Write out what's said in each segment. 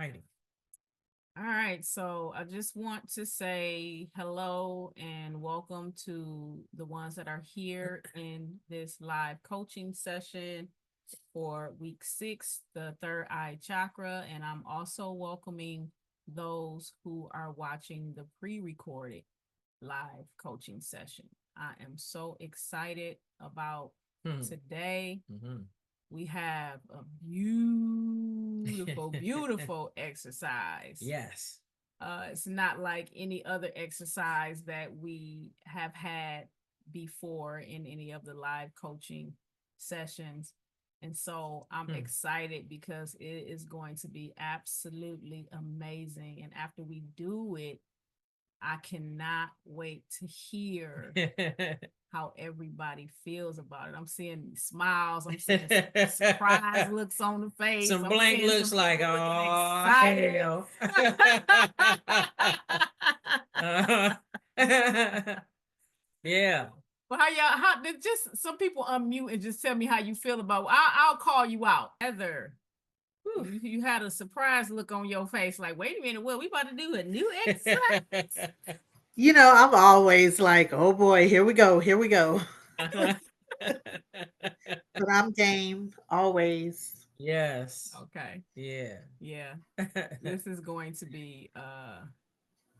righty. All right, so I just want to say hello and welcome to the ones that are here in this live coaching session for week 6, the Third Eye Chakra. And I'm also welcoming those who are watching the pre-recorded live coaching session. I am so excited about today. We have a beautiful exercise. Yes. It's not like any other exercise that we have had before in any of the live coaching sessions. And so I'm excited because it is going to be absolutely amazing. And after we do it, I cannot wait to hear how everybody feels about it. I'm seeing smiles. I'm seeing surprise looks on the face. Some blank looks like, oh, hell. Yeah. But how did just some people unmute and just tell me how you feel about it. I'll call you out. Heather, you had a surprise look on your face, like, wait a minute, what, we about to do a new exercise? You know, I'm always like, oh boy, here we go. But I'm game always. Yes. Okay. Yeah. This is going to be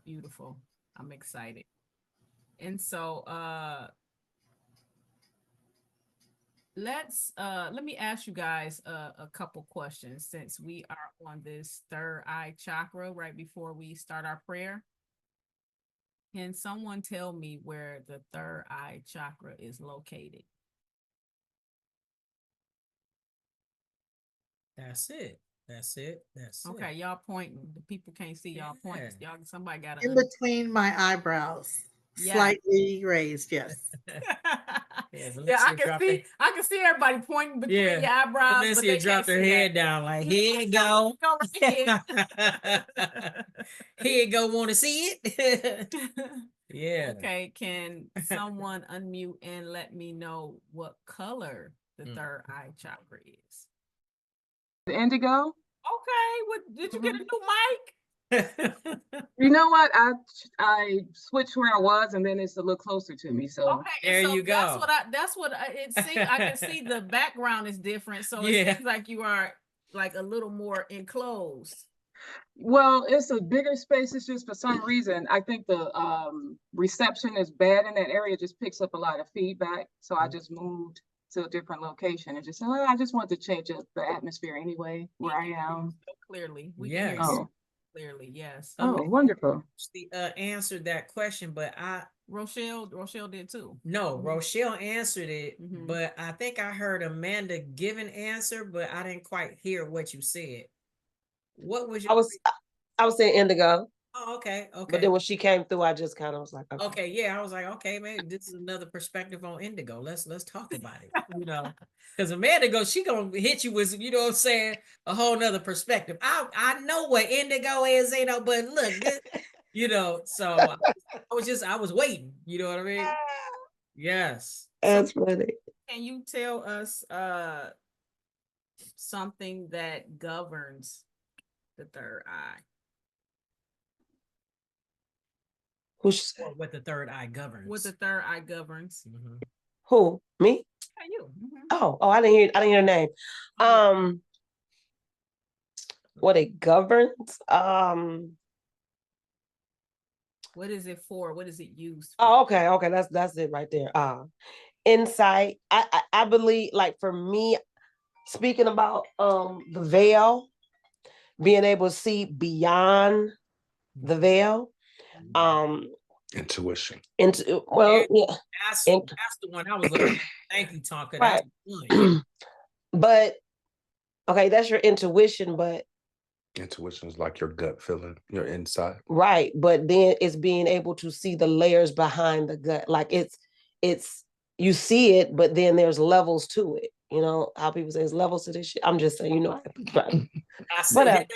beautiful. I'm excited. And so let me ask you guys a couple questions since we are on this third eye chakra right before we start our prayer. Can someone tell me where the third eye chakra is located? That's it. Okay, y'all pointing. The people can't see y'all pointing. Y'all, somebody got to in between my eyebrows. Yeah. Slightly raised, yes. I can see everybody pointing between your eyebrows. Valencia dropped her head down like, here you go. Here you go, want to see it? Yeah. Okay, can someone unmute and let me know what color the third eye chakra is? Indigo. Okay, did you get a new mic? You know what? I switched where I was, and then it's a little closer to me. So okay, there you go. That's what it seems. I can see the background is different, so it seems like you are like a little more enclosed. Well, it's a bigger space. It's just for some reason I think the reception is bad in that area. It just picks up a lot of feedback. So I just moved to a different location and just said, I just want to change up the atmosphere anyway where I am. So clearly, we can hear you clearly. Yes. Oh, wonderful. She answered that question, but Rochelle did too. No, Rochelle answered it, but I think I heard Amanda give an answer, but I didn't quite hear what you said. What was your? I was saying indigo. Oh, okay. But then when she came through, I just kind of was like, okay, yeah. I was like, okay, man, this is another perspective on indigo. Let's talk about it. You know, because Amanda she gonna hit you with, you know what I'm saying, a whole nother perspective. I know what indigo is, but look, you know. So I was waiting. You know what I mean? Yes. That's funny. Can you tell us something that governs the third eye? What the third eye governs. What the third eye governs. Who? Me? Yeah, you. Oh, I didn't hear her name. What it governs? What is it for? What is it used for? Oh, okay. That's it right there. Insight. I believe, like, for me, speaking about the veil, being able to see beyond the veil. Intuition. Yeah. That's the one I was looking at. Thank you, Tonka. Right. But okay, that's your intuition, but intuition is like your gut feeling, your inside. Right. But then it's being able to see the layers behind the gut. Like it's you see it, but then there's levels to it. You know how people say there's levels to this shit. I'm just saying, you know. I said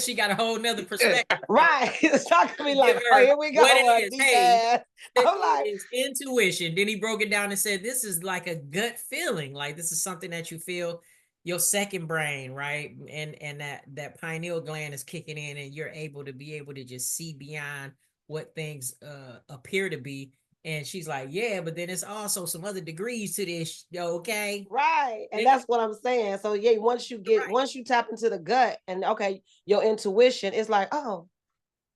she got a whole nother perspective. Right. It's talking to me like, oh, here we go. What it is. Hey, I'm like, it's intuition. Then he broke it down and said, this is like a gut feeling. Like this is something that you feel, your second brain, right? And that pineal gland is kicking in, and you're able to just see beyond what things appear to be. And she's like, yeah, but then it's also some other degrees to this, okay? Right. And It- that's what I'm saying. So yeah, once you tap into the gut and okay, your intuition is like, oh,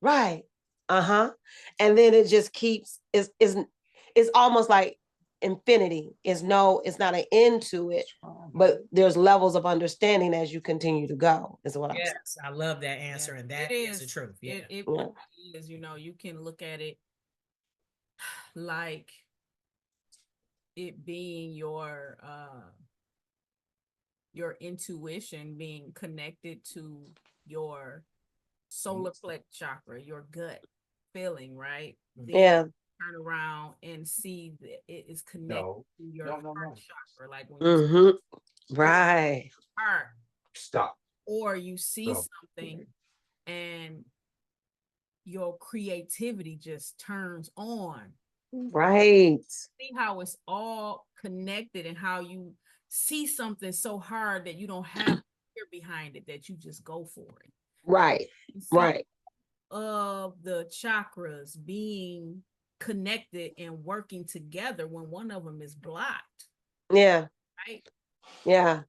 right. Uh-huh. And then it just keeps it's almost like infinity. It's not an end to it, but there's levels of understanding as you continue to go, is what I'm saying. Yes, I love that answer, and that is the truth. Yeah. It Yeah. really is, you can look at it like it being your intuition being connected to your solar plex chakra, your gut feeling, right? Then Yeah. turn around and see that it is connected No. to your No, no, heart no. chakra, like when you Mm-hmm. Right. heart, Stop. or you see No. something and your creativity just turns on. Right. See how it's all connected, and how you see something so hard that you don't have fear behind it, that you just go for it. Right. You see Right. of the chakras being connected and working together when one of them is blocked, Yeah. right? Yeah.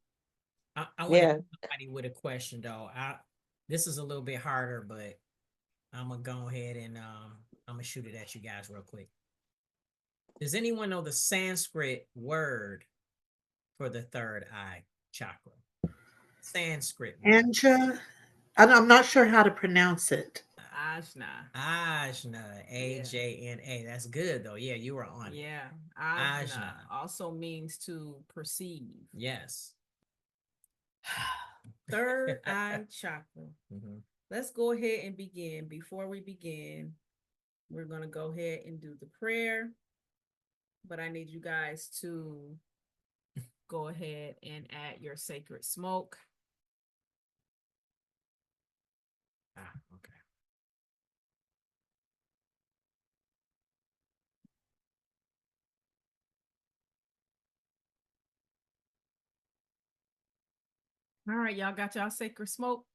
I want Yeah. to somebody with a question though. This is a little bit harder, but I'm gonna go ahead and I'm gonna shoot it at you guys real quick. Does anyone know the Sanskrit word for the third eye chakra? Sanskrit word. Anja, I'm not sure how to pronounce it. Ajna. Ajna, Ajna. That's good though. Yeah, you were on it. Yeah. Ajna Ajna. also means to perceive. Yes. Third eye chakra. Mm-hmm. Let's go ahead and begin. Before we begin, we're going to go ahead and do the prayer, but I need you guys to go ahead and add your sacred smoke. Okay. All right, y'all got y'all sacred smoke?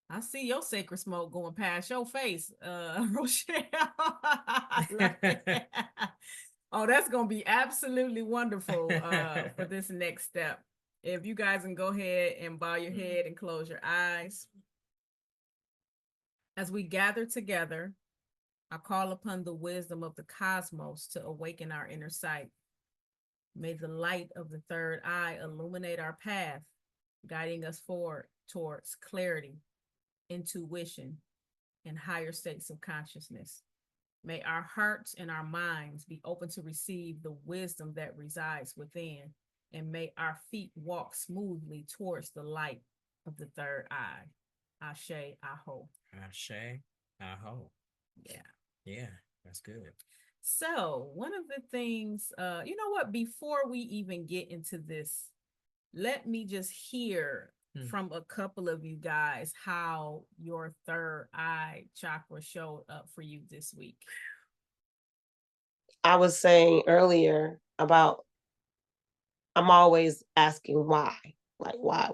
I see your sacred smoke going past your face, Rochelle. Oh, that's going to be absolutely wonderful for this next step. If you guys can go ahead and bow your head and close your eyes. As we gather together, I call upon the wisdom of the cosmos to awaken our inner sight. May the light of the third eye illuminate our path, guiding us forward towards clarity, intuition, and higher states of consciousness. May our hearts and our minds be open to receive the wisdom that resides within, and may our feet walk smoothly towards the light of the third eye. Ashe, Aho. Ashe, Aho. Yeah. Yeah, that's good. So one of the things, you know what, before we even get into this, let me just hear from a couple of you guys how your third eye chakra showed up for you this week. I was saying earlier about I'm always asking why, like why.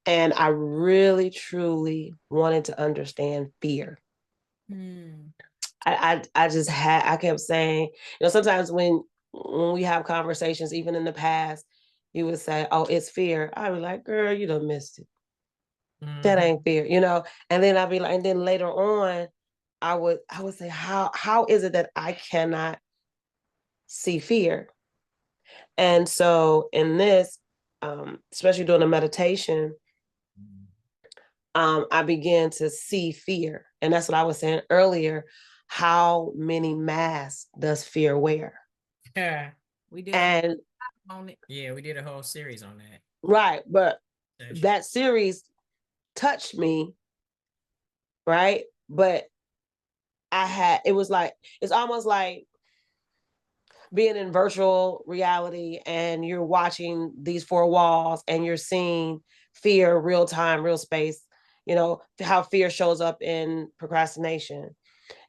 And I really, truly wanted to understand fear. I kept saying, sometimes when we have conversations, even in the past, you would say, oh, it's fear. I was like, girl, you done missed it. That ain't fear, and then I'd be like, and then later on, I would say, how is it that I cannot see fear? And so in this, especially during the meditation, I began to see fear. And that's what I was saying earlier. How many masks does fear wear? Yeah. We did on it. Yeah, we did a whole series on that. Right. But that series touched me, right? But it's almost like being in virtual reality and you're watching these four walls and you're seeing fear real time, real space, how fear shows up in procrastination.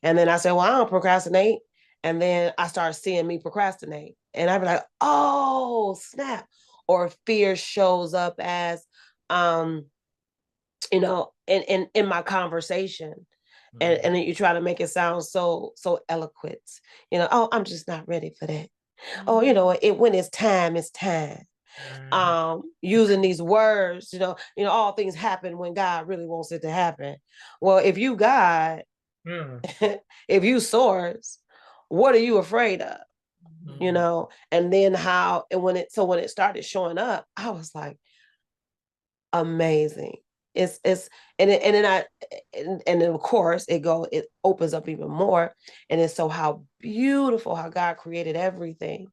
And then I said, well, I don't procrastinate. And then I start seeing me procrastinate. And I'd be like, oh, snap. or fear shows up as, you know, in my conversation. And then you try to make it sound so eloquent, you know. Oh, I'm just not ready for that. Oh, you know, when it's time, it's time. Using these words, you know, all things happen when God really wants it to happen. Well, if you God, if you source, what are you afraid of? You know. And then when it started showing up, I was like, amazing. It's and then of course it opens up even more, and it's so how beautiful how God created everything,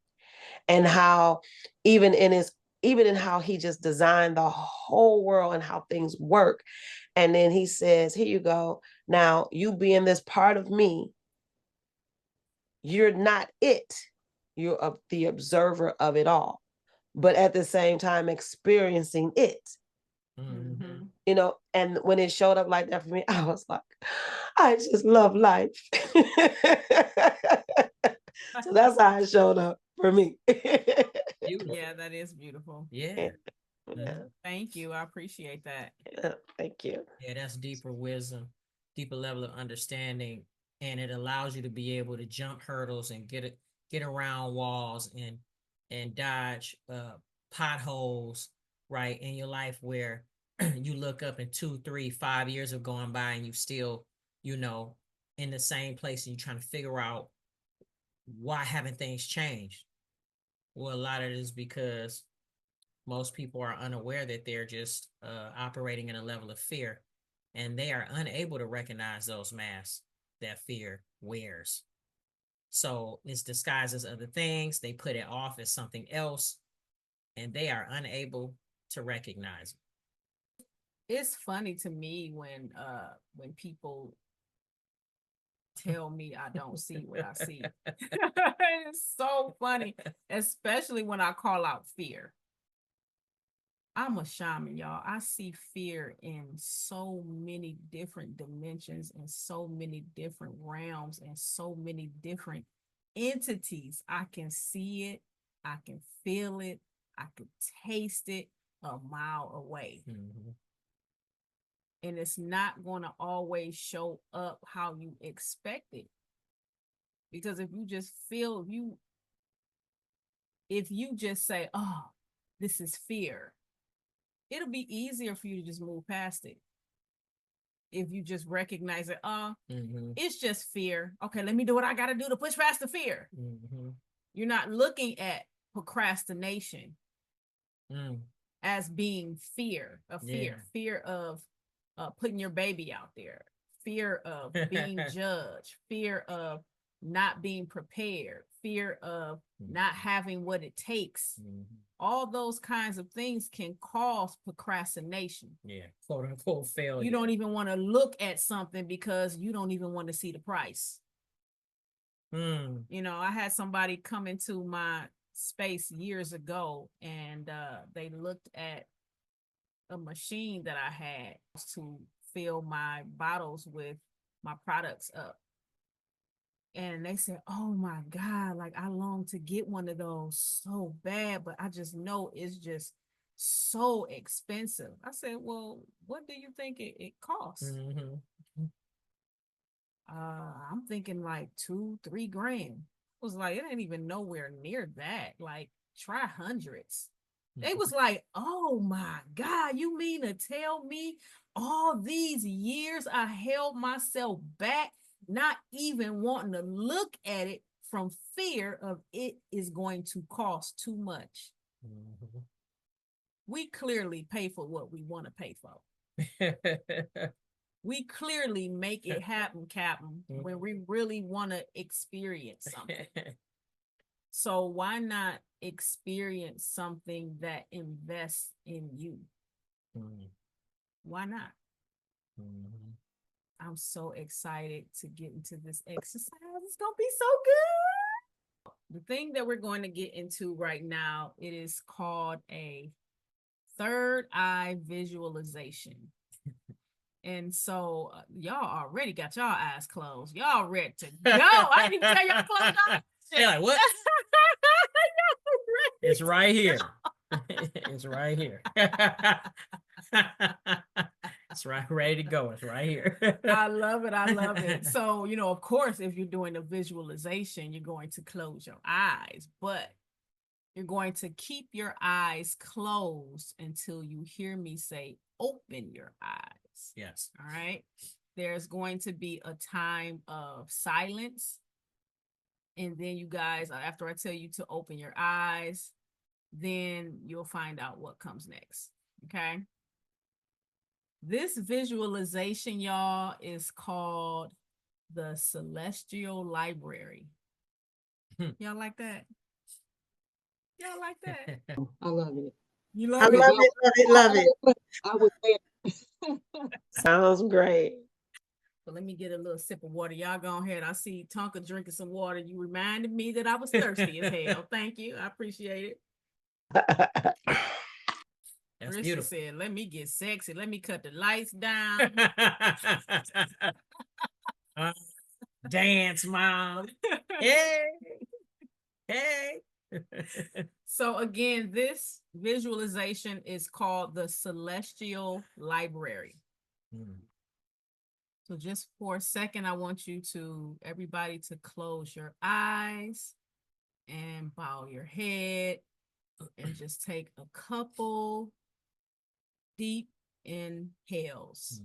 and how even in how he just designed the whole world and how things work. And then he says, here you go, now you being this part of me, you're not it, you're the observer of it all, but at the same time experiencing it. You know, and when it showed up like that for me, I was like, I just love life. So that's how it showed up for me. Yeah, that is beautiful. Yeah. Thank you. I appreciate that. Thank you. Yeah, that's deeper wisdom, deeper level of understanding, and it allows you to be able to jump hurdles and get around walls and dodge potholes, right, in your life, where you look up and 2, 3, 5 years have gone by and you still, you know, in the same place, and you're trying to figure out why haven't things changed. Well, a lot of it is because most people are unaware that they're just operating in a level of fear, and they are unable to recognize those masks that fear wears. So it's disguised as other things. They put it off as something else, and they are unable to recognize it. It's funny to me when people tell me I don't see what I see. It's so funny, especially when I call out fear. I'm a shaman, y'all. I see fear in so many different dimensions and so many different realms and so many different entities. I can see it, I can feel it, I can taste it a mile away. And it's not going to always show up how you expect it. Because if you just feel, if you just say, oh, this is fear, it'll be easier for you to just move past it. If you just recognize it, it's just fear. Okay, let me do what I got to do to push past the fear. You're not looking at procrastination as being fear of putting your baby out there, fear of being judged, fear of not being prepared, fear of not having what it takes. All those kinds of things can cause procrastination. Yeah, quote unquote failure. You don't even want to look at something because you don't even want to see the price. You know, I had somebody come into my space years ago, and they looked at a machine that I had to fill my bottles with my products up. And they said, oh my God, like I long to get one of those so bad, but I just know it's just so expensive. I said, well, what do you think it costs? I'm thinking like 2-3 grand. I was like, it ain't even nowhere near that. Like, try hundreds. They was like, oh my God, you mean to tell me all these years I held myself back, not even wanting to look at it from fear of it is going to cost too much. We clearly pay for what we want to pay for. We clearly make it happen, Captain, when we really want to experience something. So why not experience something that invests in you? Why not? I'm so excited to get into this exercise. It's going to be so good. The thing that we're going to get into right now, it is called a third eye visualization. And so y'all already got y'all eyes closed. Y'all ready to go. I didn't even tell y'all closed eyes. They're like, what? It's right here. It's right here. It's right, ready to go. It's right here. I love it. I love it. So, of course, if you're doing a visualization, you're going to close your eyes, but you're going to keep your eyes closed until you hear me say, open your eyes. Yes. All right. There's going to be a time of silence. And then you guys, after I tell you to open your eyes, then you'll find out what comes next. Okay. This visualization, y'all, is called the Celestial Library. Y'all like that? Y'all like that? I love it. You I love love it? it, love it, love it. I was there. Sounds great. But let me get a little sip of water. Y'all go ahead. I see Tonka drinking some water. You reminded me that I was thirsty as hell. Thank you. I appreciate it. That's Krista beautiful. said, let me get sexy. Let me cut the lights down. Dance, mom. Hey. Hey. So again, this visualization is called the Celestial Library. So just for a second, I want everybody to close your eyes and bow your head and just take a couple deep inhales.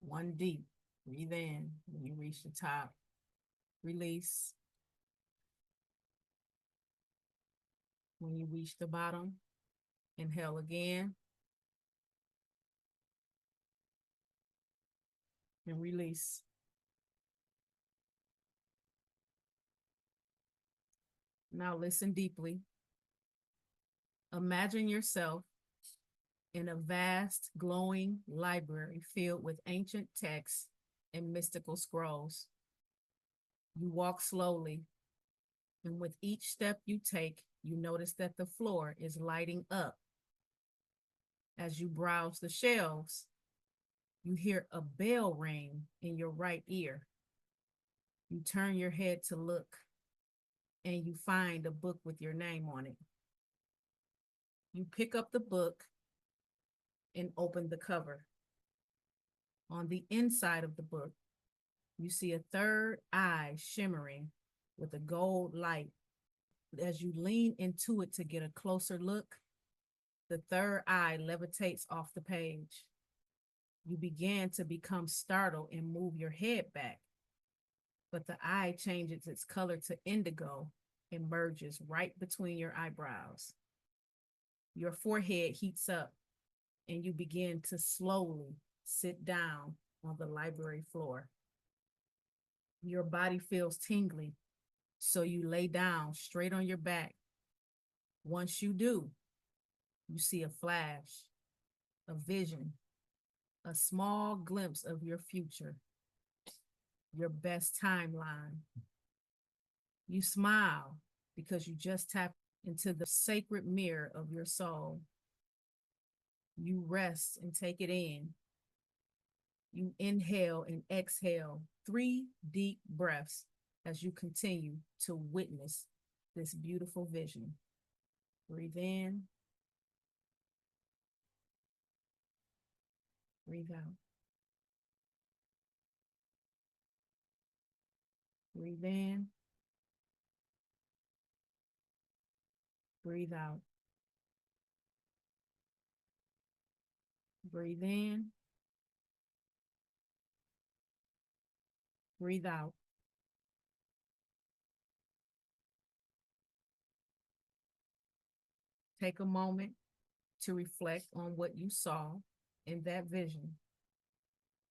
One deep, breathe in. When you reach the top, release. When you reach the bottom, inhale again. And release. Now listen deeply. Imagine yourself in a vast, glowing library filled with ancient texts and mystical scrolls. You walk slowly, and with each step you take, you notice that the floor is lighting up. As you browse the shelves, you hear a bell ring in your right ear. You turn your head to look, and you find a book with your name on it. You pick up the book and open the cover. On the inside of the book, you see a third eye shimmering with a gold light. As you lean into it to get a closer look, the third eye levitates off the page. You begin to become startled and move your head back, but the eye changes its color to indigo and merges right between your eyebrows. Your forehead heats up and you begin to slowly sit down on the library floor. Your body feels tingly, so you lay down straight on your back. Once you do, you see a flash, a vision, a small glimpse of your future, your best timeline. You smile because you just tapped into the sacred mirror of your soul. You rest and take it in. You inhale and exhale 3 deep breaths as you continue to witness this beautiful vision. Breathe in. Breathe out. Breathe in. Breathe out. Breathe in. Breathe out. Take a moment to reflect on what you saw in that vision.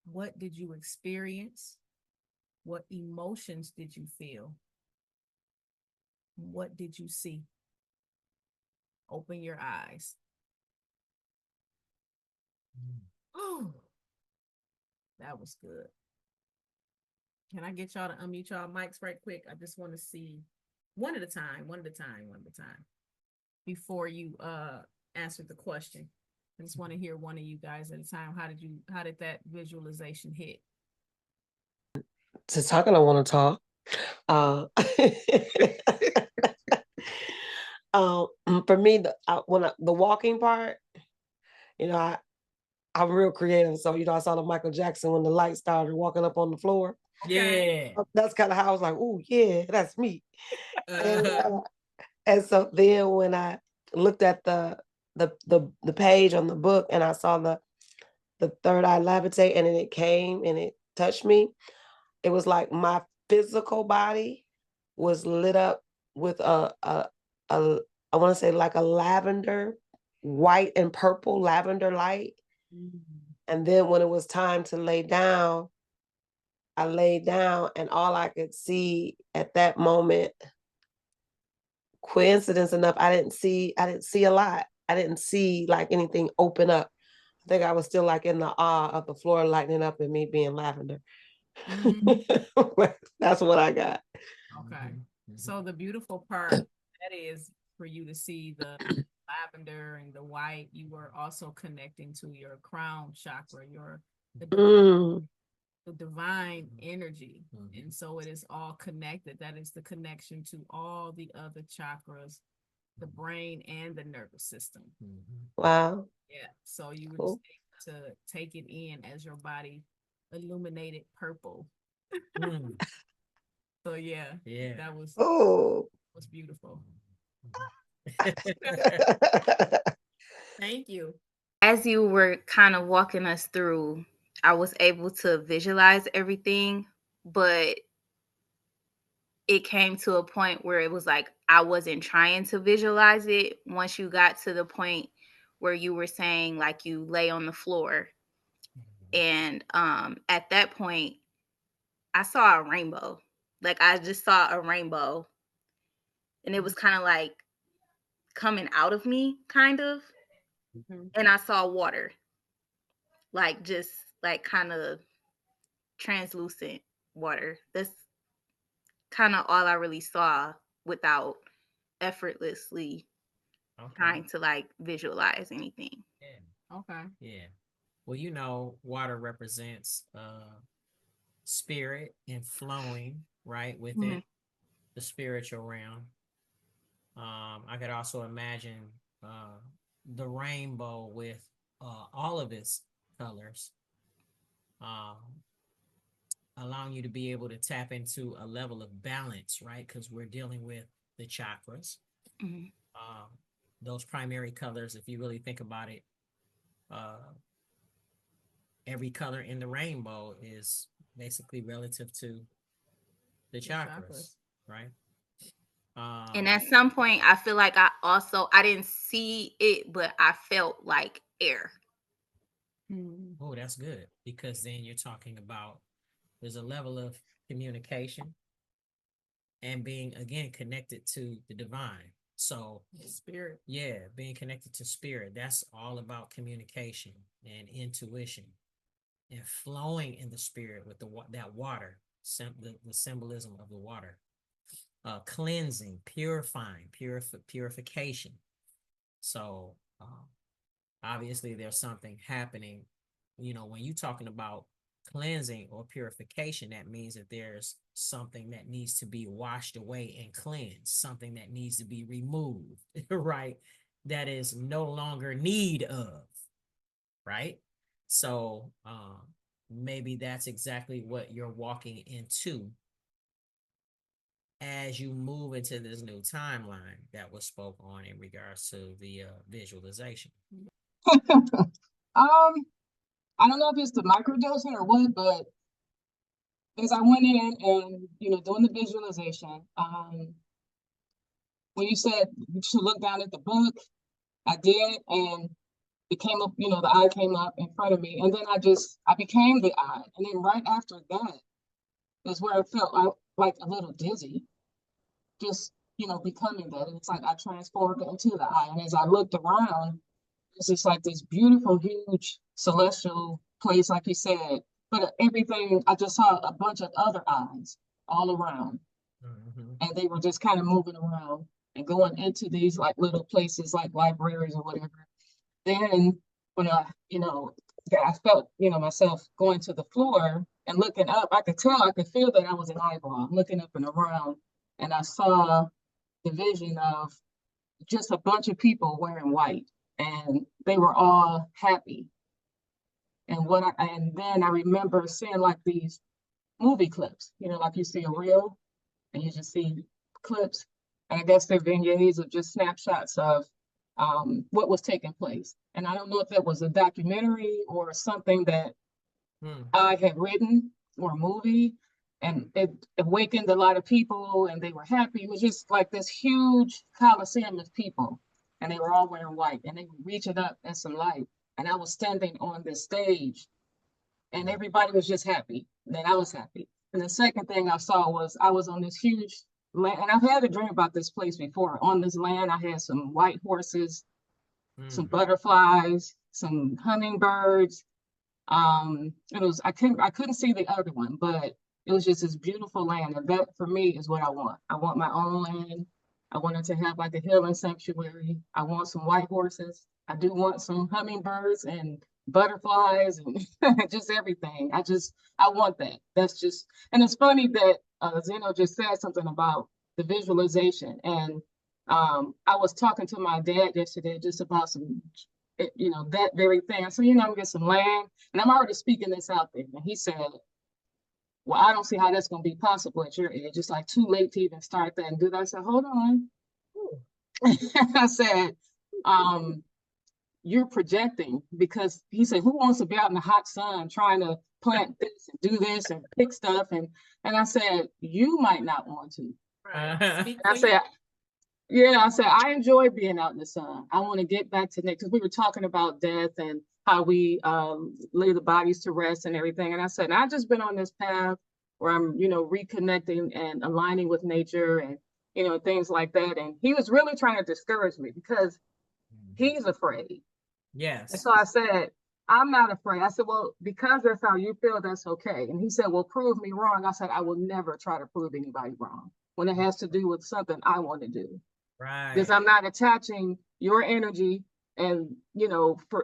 What did you experience? What emotions did you feel? What did you see? Open your eyes. Oh, that was good. Can I get y'all to unmute y'all mics right quick? I just want to see one at a time. Before you answer the question. I just want to hear one of you guys at a time. How did that visualization hit? To talk, and I want to talk. For me, the walking part, you know, I'm real creative. So, I saw the Michael Jackson when the light started walking up on the floor. Yeah. That's kind of how I was like, oh yeah, that's me. And, Uh, and so then when I looked at the page on the book and I saw the third eye levitate and then it came and it touched me, it was like my physical body was lit up with a I want to say like a lavender, white and purple lavender light. And then when it was time to lay down, I laid down and all I could see at that moment, coincidence enough, I didn't see a lot. I didn't see like anything open up. I think I was still like in the awe of the floor lighting up and me being lavender. That's what I got. Okay. So the beautiful part that is for you to see the lavender and the white, you were also connecting to your crown chakra, the divine energy. And so it is all connected. That is the connection to all the other chakras, the brain and the nervous system. Wow. Yeah. So you were Cool. just able to take it in as your body illuminated purple. So yeah, that was beautiful. Thank you. As you were kind of walking us through, I was able to visualize everything, but it came to a point where it was like I wasn't trying to visualize it. Once you got to the point where you were saying like you lay on the floor, and at that point I saw a rainbow. Like I just saw a rainbow, and it was kind of like coming out of me, kind of. And I saw water, like just like kind of translucent water. That's kind of all I really saw without effortlessly trying to like visualize anything. Okay. Yeah. Well, water represents spirit and flowing, right, within the spiritual realm. I could also imagine the rainbow with all of its colors, allowing you to be able to tap into a level of balance, right? Because we're dealing with the chakras. Those primary colors, if you really think about it, every color in the rainbow is basically relative to the chakras, right? And at some point, I feel like I didn't see it, but I felt like air. Oh, that's good, because then you're talking about there's a level of communication and being, again, connected to the divine. So spirit. Yeah, being connected to spirit. That's all about communication and intuition and flowing in the spirit with that water, the symbolism of the water. Cleansing, purifying, purification. So obviously there's something happening. When you're talking about cleansing or purification, that means that there's something that needs to be washed away and cleansed, something that needs to be removed, right? That is no longer need of, right? So maybe that's exactly what you're walking into as you move into this new timeline that was spoke on in regards to the visualization. I don't know if it's the microdosing or what, but as I went in and doing the visualization, when you said you should look down at the book, I did, and it came up, the eye came up in front of me, and then I became the eye, and then right after that is where I felt like a little dizzy, just becoming that, and it's like I transformed into the eye, and as I looked around, it's just like this beautiful, huge celestial place, like you said. But everything, I just saw a bunch of other eyes all around. And they were just kind of moving around and going into these like little places like libraries or whatever. Then when I felt, myself going to the floor and looking up, I could feel that I was an eyeball. I'm looking up and around, and I saw the vision of just a bunch of people wearing white, and they were all happy. And then I remember seeing like these movie clips, like you see a reel and you just see clips. And I guess they're vignettes of just snapshots of what was taking place. And I don't know if that was a documentary or something that I had written or a movie, and it awakened a lot of people and they were happy. It was just like this huge coliseum of people, and they were all wearing white and they were reaching up at some light. And I was standing on this stage and everybody was just happy that I was happy. And the second thing I saw was I was on this huge land, and I've had a dream about this place before. On this land, I had some white horses, some butterflies, some hummingbirds. It was I couldn't see the other one, but it was just this beautiful land, and that for me is what I want. I want my own land. I wanted to have like a healing sanctuary. I want some white horses. I do want some hummingbirds and butterflies and just everything. I want that. That's just, and it's funny that Zeno just said something about the visualization. And I was talking to my dad yesterday just about some, that very thing. So, I'm gonna get some land, and I'm already speaking this out there. And he said, well, I don't see how that's going to be possible at your age. It's like too late to even start that and do that. I said, hold on. I said, you're projecting, because he said, who wants to be out in the hot sun trying to plant this and do this and pick stuff? And I said, you might not want to. I said, yeah, I said, I enjoy being out in the sun. I want to get back to Nick, because we were talking about death and how we lay the bodies to rest and everything. And I said, I've just been on this path where I'm, reconnecting and aligning with nature and, things like that. And he was really trying to discourage me because he's afraid. Yes. And so I said, I'm not afraid. I said, well, because that's how you feel, that's okay. And he said, well, prove me wrong. I said, I will never try to prove anybody wrong when it has to do with something I want to do. Right. Because I'm not attaching your energy, and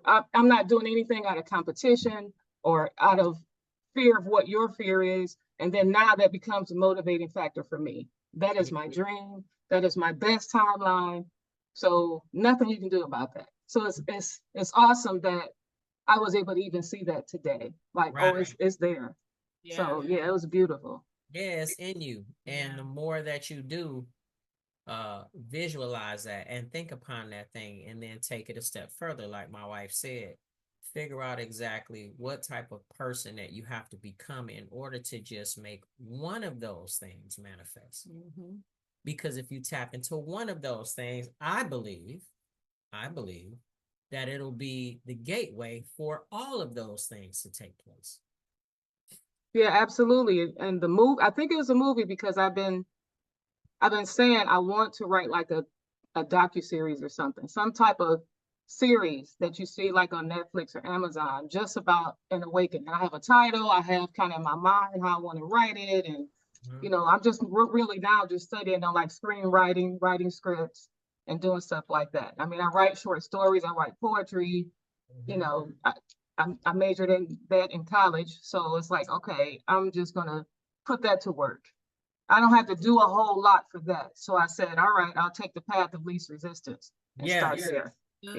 I'm not doing anything out of competition or out of fear of what your fear is. And then now that becomes a motivating factor for me. That is my dream. That is my best timeline. So nothing you can do about that. So it's awesome that I was able to even see that today. Like, right. Oh, it's there. Yeah. So yeah, it was beautiful. Yeah, it's in you. And the more that you do, visualize that and think upon that thing, and then take it a step further, like my wife said, figure out exactly what type of person that you have to become in order to just make one of those things manifest. Because if you tap into one of those things, I believe that it'll be the gateway for all of those things to take place. Yeah, absolutely. And the movie, I think it was a movie, because I've been saying I want to write like a docuseries or something, some type of series that you see like on Netflix or Amazon, just about an awakening. I have a title, I have kind of in my mind how I want to write it. And, I'm just really now just studying on like screenwriting, writing scripts and doing stuff like that. I mean, I write short stories, I write poetry, I majored in that in college. So it's like, okay, I'm just going to put that to work. I don't have to do a whole lot for that. So I said, all right, I'll take the path of least resistance and start there.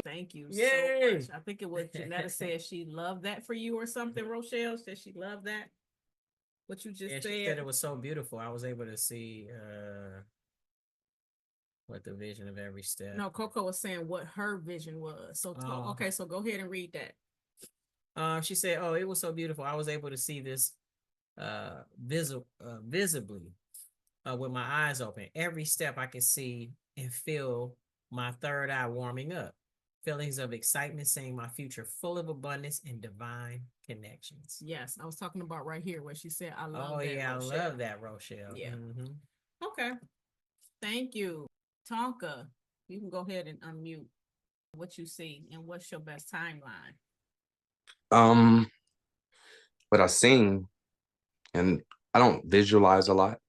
Thank you so much. I think it was Janetta said she loved that for you or something. Rochelle said she loved that. What you just said. She said it was so beautiful. I was able to see what the vision of every step. No, Coco was saying what her vision was. So okay, so go ahead and read that. She said, oh, it was so beautiful. I was able to see this visibly with my eyes open. Every step I could see and feel my third eye warming up. Feelings of excitement, seeing my future full of abundance and divine connections. Yes, I was talking about right here where she said, I love that. Oh, yeah, Rochelle. I love that, Rochelle. Yeah. Okay. Thank you. Tonka, you can go ahead and unmute what you see and what's your best timeline. What I seen, and I don't visualize a lot.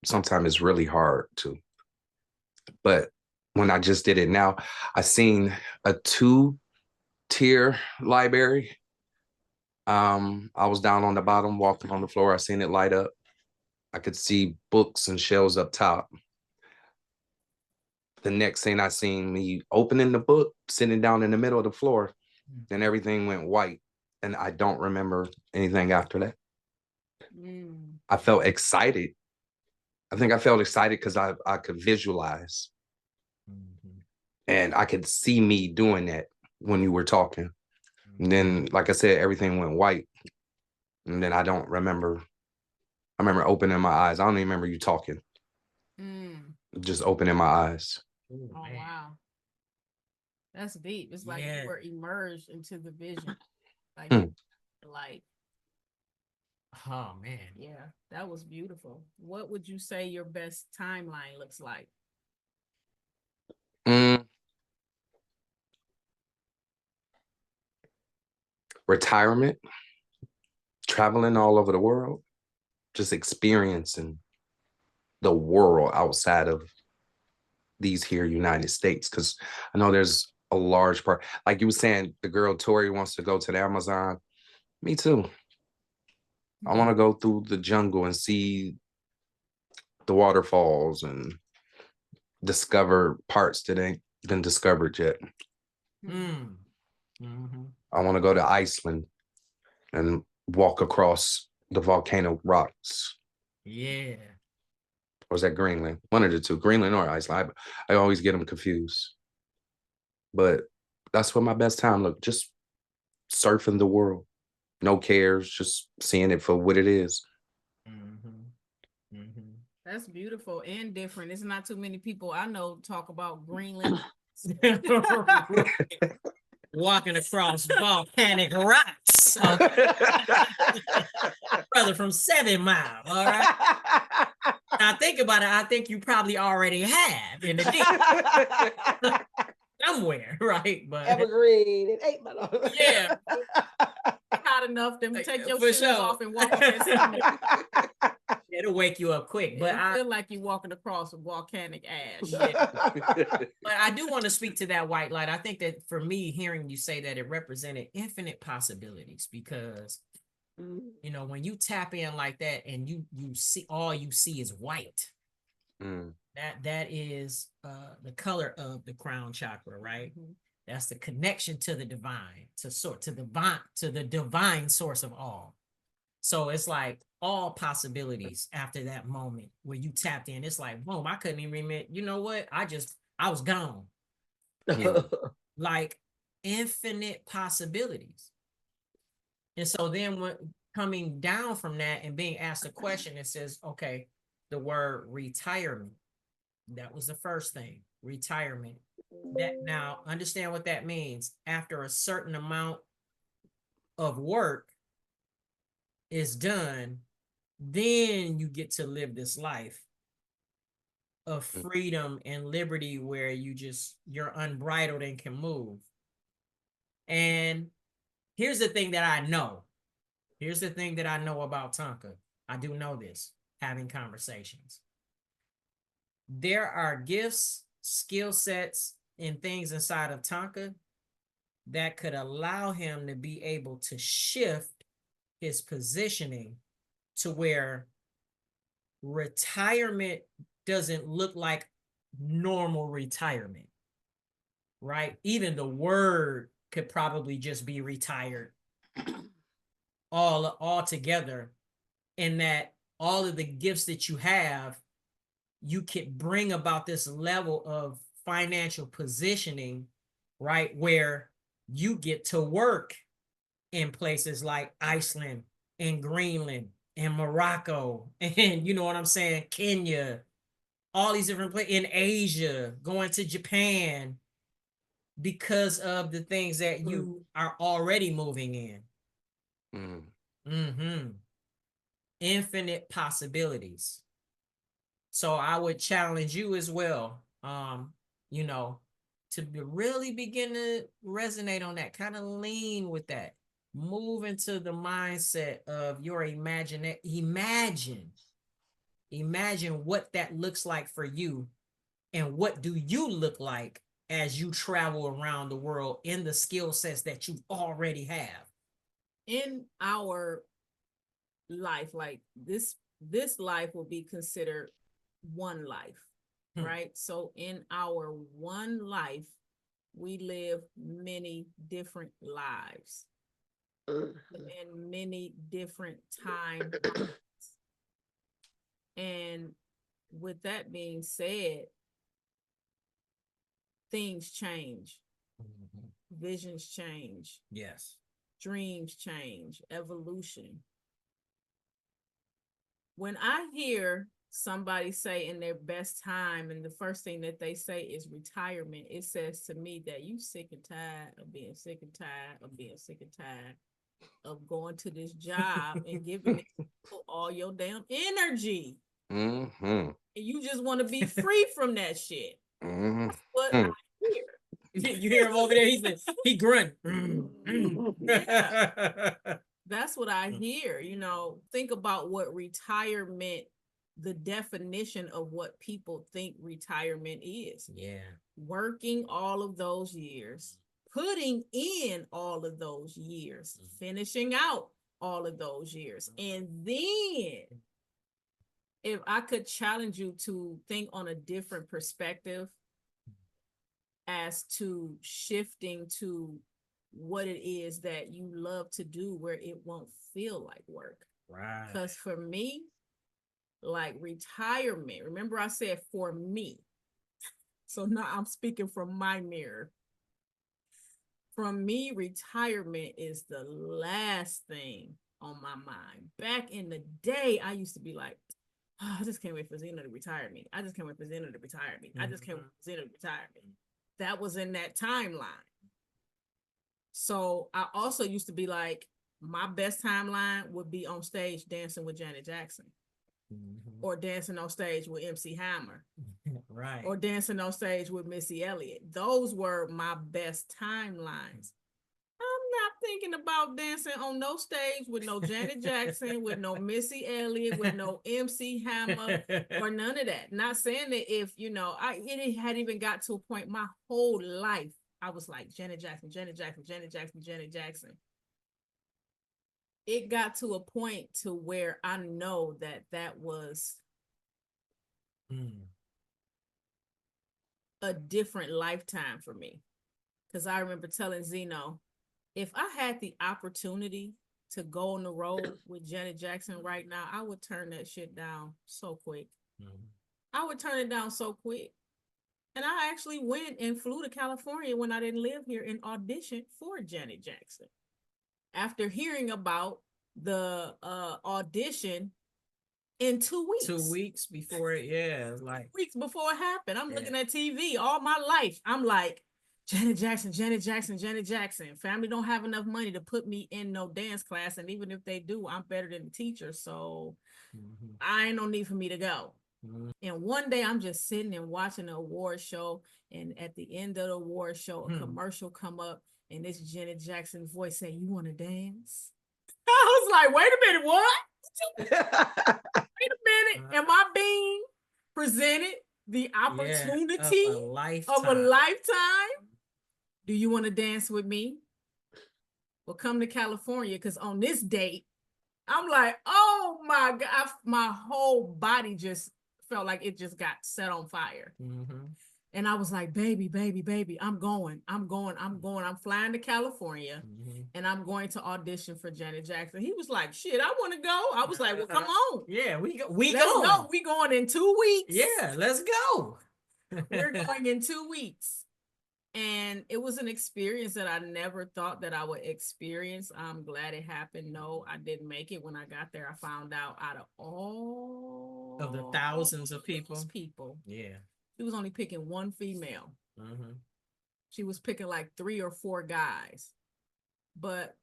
Sometimes it's really hard to, but when I just did it now, I seen a 2-tier library. I was down on the bottom, walking on the floor. I seen it light up. I could see books and shelves up top. the next thing I seen me opening the book, sitting down in the middle of the floor, and everything went white. And I don't remember anything after that. I felt excited. I think I felt excited because I could visualize. And I could see me doing that when you were talking. And then, like I said, everything went white. And then I don't remember. I remember opening my eyes. I don't even remember you talking. Just opening my eyes. Oh, wow. That's deep. It's like Yeah. you were immersed into the vision. Like, like, Oh man. yeah, that was beautiful. What would you say your best timeline looks like? Retirement, traveling all over the world, just experiencing the world outside of these here United States. Because I know there's a large part, like you were saying, the girl Tori wants to go to the Amazon. Me too. I want to go through the jungle and see the waterfalls and discover parts that ain't been discovered yet. I want to go to Iceland and walk across the volcano rocks. Yeah. Or is that Greenland? One of the two, Greenland or Iceland. I always get them confused. But that's what my best time look, just surfing the world. No cares, just seeing it for what it is. That's beautiful and different. It's not too many people I know talk about Greenland. Walking across volcanic rocks. Brother from 7 Mile, all right? Now think about it. I think you probably already have in the deep. Somewhere, right? But Evergreen and 8 Mile. yeah. Hot enough, then take your For shoes sure. off and walk on that sand. It'll wake you up quick. But I feel like you're walking across a volcanic ash. Yeah. But I do want to speak to that white light. I think that for me, hearing you say that, it represented infinite possibilities, because you know, when you tap in like that and you see, all you see is white. That is the color of the crown chakra, right? That's the connection to the divine, to the divine source of all. So it's like all possibilities after that moment where you tapped in. It's like, boom, I couldn't even remember. You know what? I was gone. Like infinite possibilities. And so then when coming down from that and being asked a question, it says, okay, the word retirement. That was the first thing, retirement. That now understand what that means. After a certain amount of work is done, then you get to live this life of freedom and liberty where you're unbridled and can move. And here's the thing that I know. Here's the thing that I know about Tonka. I do know this, having conversations. There are gifts, skill sets, and things inside of Tonka that could allow him to be able to shift his positioning to where retirement doesn't look like normal retirement, right? Even the word could probably just be retired all together, in that all of the gifts that you have, you could bring about this level of financial positioning, right? Where you get to work in places like Iceland and Greenland and Morocco and, you know what I'm saying, Kenya, all these different places in Asia, going to Japan, because of the things that you are already moving in. Infinite possibilities. So I would challenge you as well, you know, to really begin to resonate on that, kind of lean with that, move into the mindset of your imagine what that looks like for you, and what do you look like as you travel around the world in the skill sets that you already have. In our life, like this life will be considered one life. right? So in our one life, we live many different lives in many different time. And with that being said, things change, visions change, Yes. dreams change, evolution. When I hear somebody say in their best time, and the first thing that they say is retirement, it says to me that you sick and tired of being sick and tired of being sick and tired of going to this job and giving all your damn energy. Mm-hmm. And you just want to be free from that shit. Mm-hmm. What I hear. You hear him over there, he grunt. Yeah. That's what I hear. Think about what retirement, the definition of what people think retirement is. Yeah. Working all of those years, putting in all of those years, finishing out all of those years. And then if I could challenge you to think on a different perspective as to shifting to what it is that you love to do where it won't feel like work. Right. Because for me, like retirement, remember I said for me. So now I'm speaking from my mirror. From me, retirement is the last thing on my mind. Back in the day, I used to be like, oh, I just can't wait for Zena to retire me. I just can't wait for Zena to retire me. I just can't wait for Zena to retire me. That was in that timeline. So I also used to be like, my best timeline would be on stage dancing with Janet Jackson, or dancing on stage with MC Hammer, right, or dancing on stage with Missy Elliott. Those were my best timelines. I'm not thinking about dancing on no stage with no Janet Jackson, with no Missy Elliott, with no MC Hammer, or none of that. Not saying that if, it had even got to a point my whole life, I was like, Janet Jackson, Janet Jackson, Janet Jackson, Janet Jackson. It got to a point to where I know that was a different lifetime for me. Because I remember telling Zeno, if I had the opportunity to go on the road with Janet Jackson right now, I would turn that shit down so quick. I would turn it down so quick. And I actually went and flew to California when I didn't live here and auditioned for Janet Jackson. After hearing about the audition in 2 weeks. 2 weeks before it, yeah, like weeks before it happened. I'm looking at TV all my life. I'm like, Janet Jackson, Janet Jackson, Janet Jackson. Family don't have enough money to put me in no dance class. And even if they do, I'm better than the teacher. So I ain't no need for me to go. And one day I'm just sitting and watching an award show. And at the end of the award show, a commercial come up and this Janet Jackson voice say, "You want to dance?" I was like, wait a minute, what? Wait a minute. Am I being presented the opportunity of a lifetime? Do you want to dance with me? Well, come to California, because on this date, I'm like, oh my God, my whole body just felt like it just got set on fire. And I was like, baby, baby, baby, I'm going. I'm flying to California and I'm going to audition for Janet Jackson. He was like, shit, I want to go. I was like, well, come on. Yeah, let's going. Go. We going in 2 weeks. Yeah, let's go. We're going in 2 weeks. And it was an experience that I never thought that I would experience. I'm glad it happened. No, I didn't make it. When I got there, I found out of all of the thousands of people. Yeah. She was only picking one female. She was picking like 3 or 4 guys. But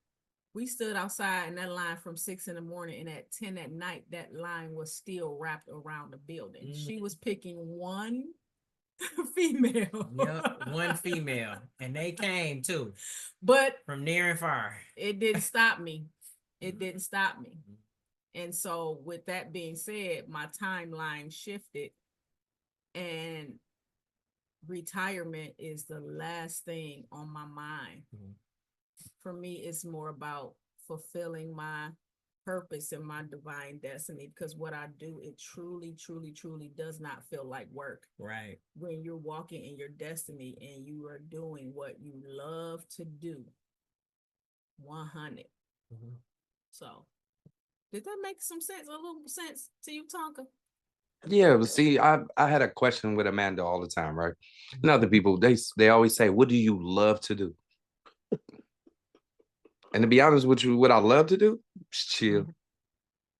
we stood outside in that line from 6 in the morning, and at 10 at night, that line was still wrapped around the building. She was picking one female. Yep, one female. And they came too. But from near and far. It didn't stop me. It didn't stop me. And so with that being said, my timeline shifted, and retirement is the last thing on my mind. For me, it's more about fulfilling my purpose and my divine destiny, because what I do, it truly, truly, truly does not feel like work. Right. When you're walking in your destiny and you are doing what you love to do. 100. Mhm. So, did that make some sense? A little sense to you, Tonka? Yeah, but see, I had a question with Amanda all the time, right? And other people, they always say, "What do you love to do?" And to be honest with you, what I love to do is chill.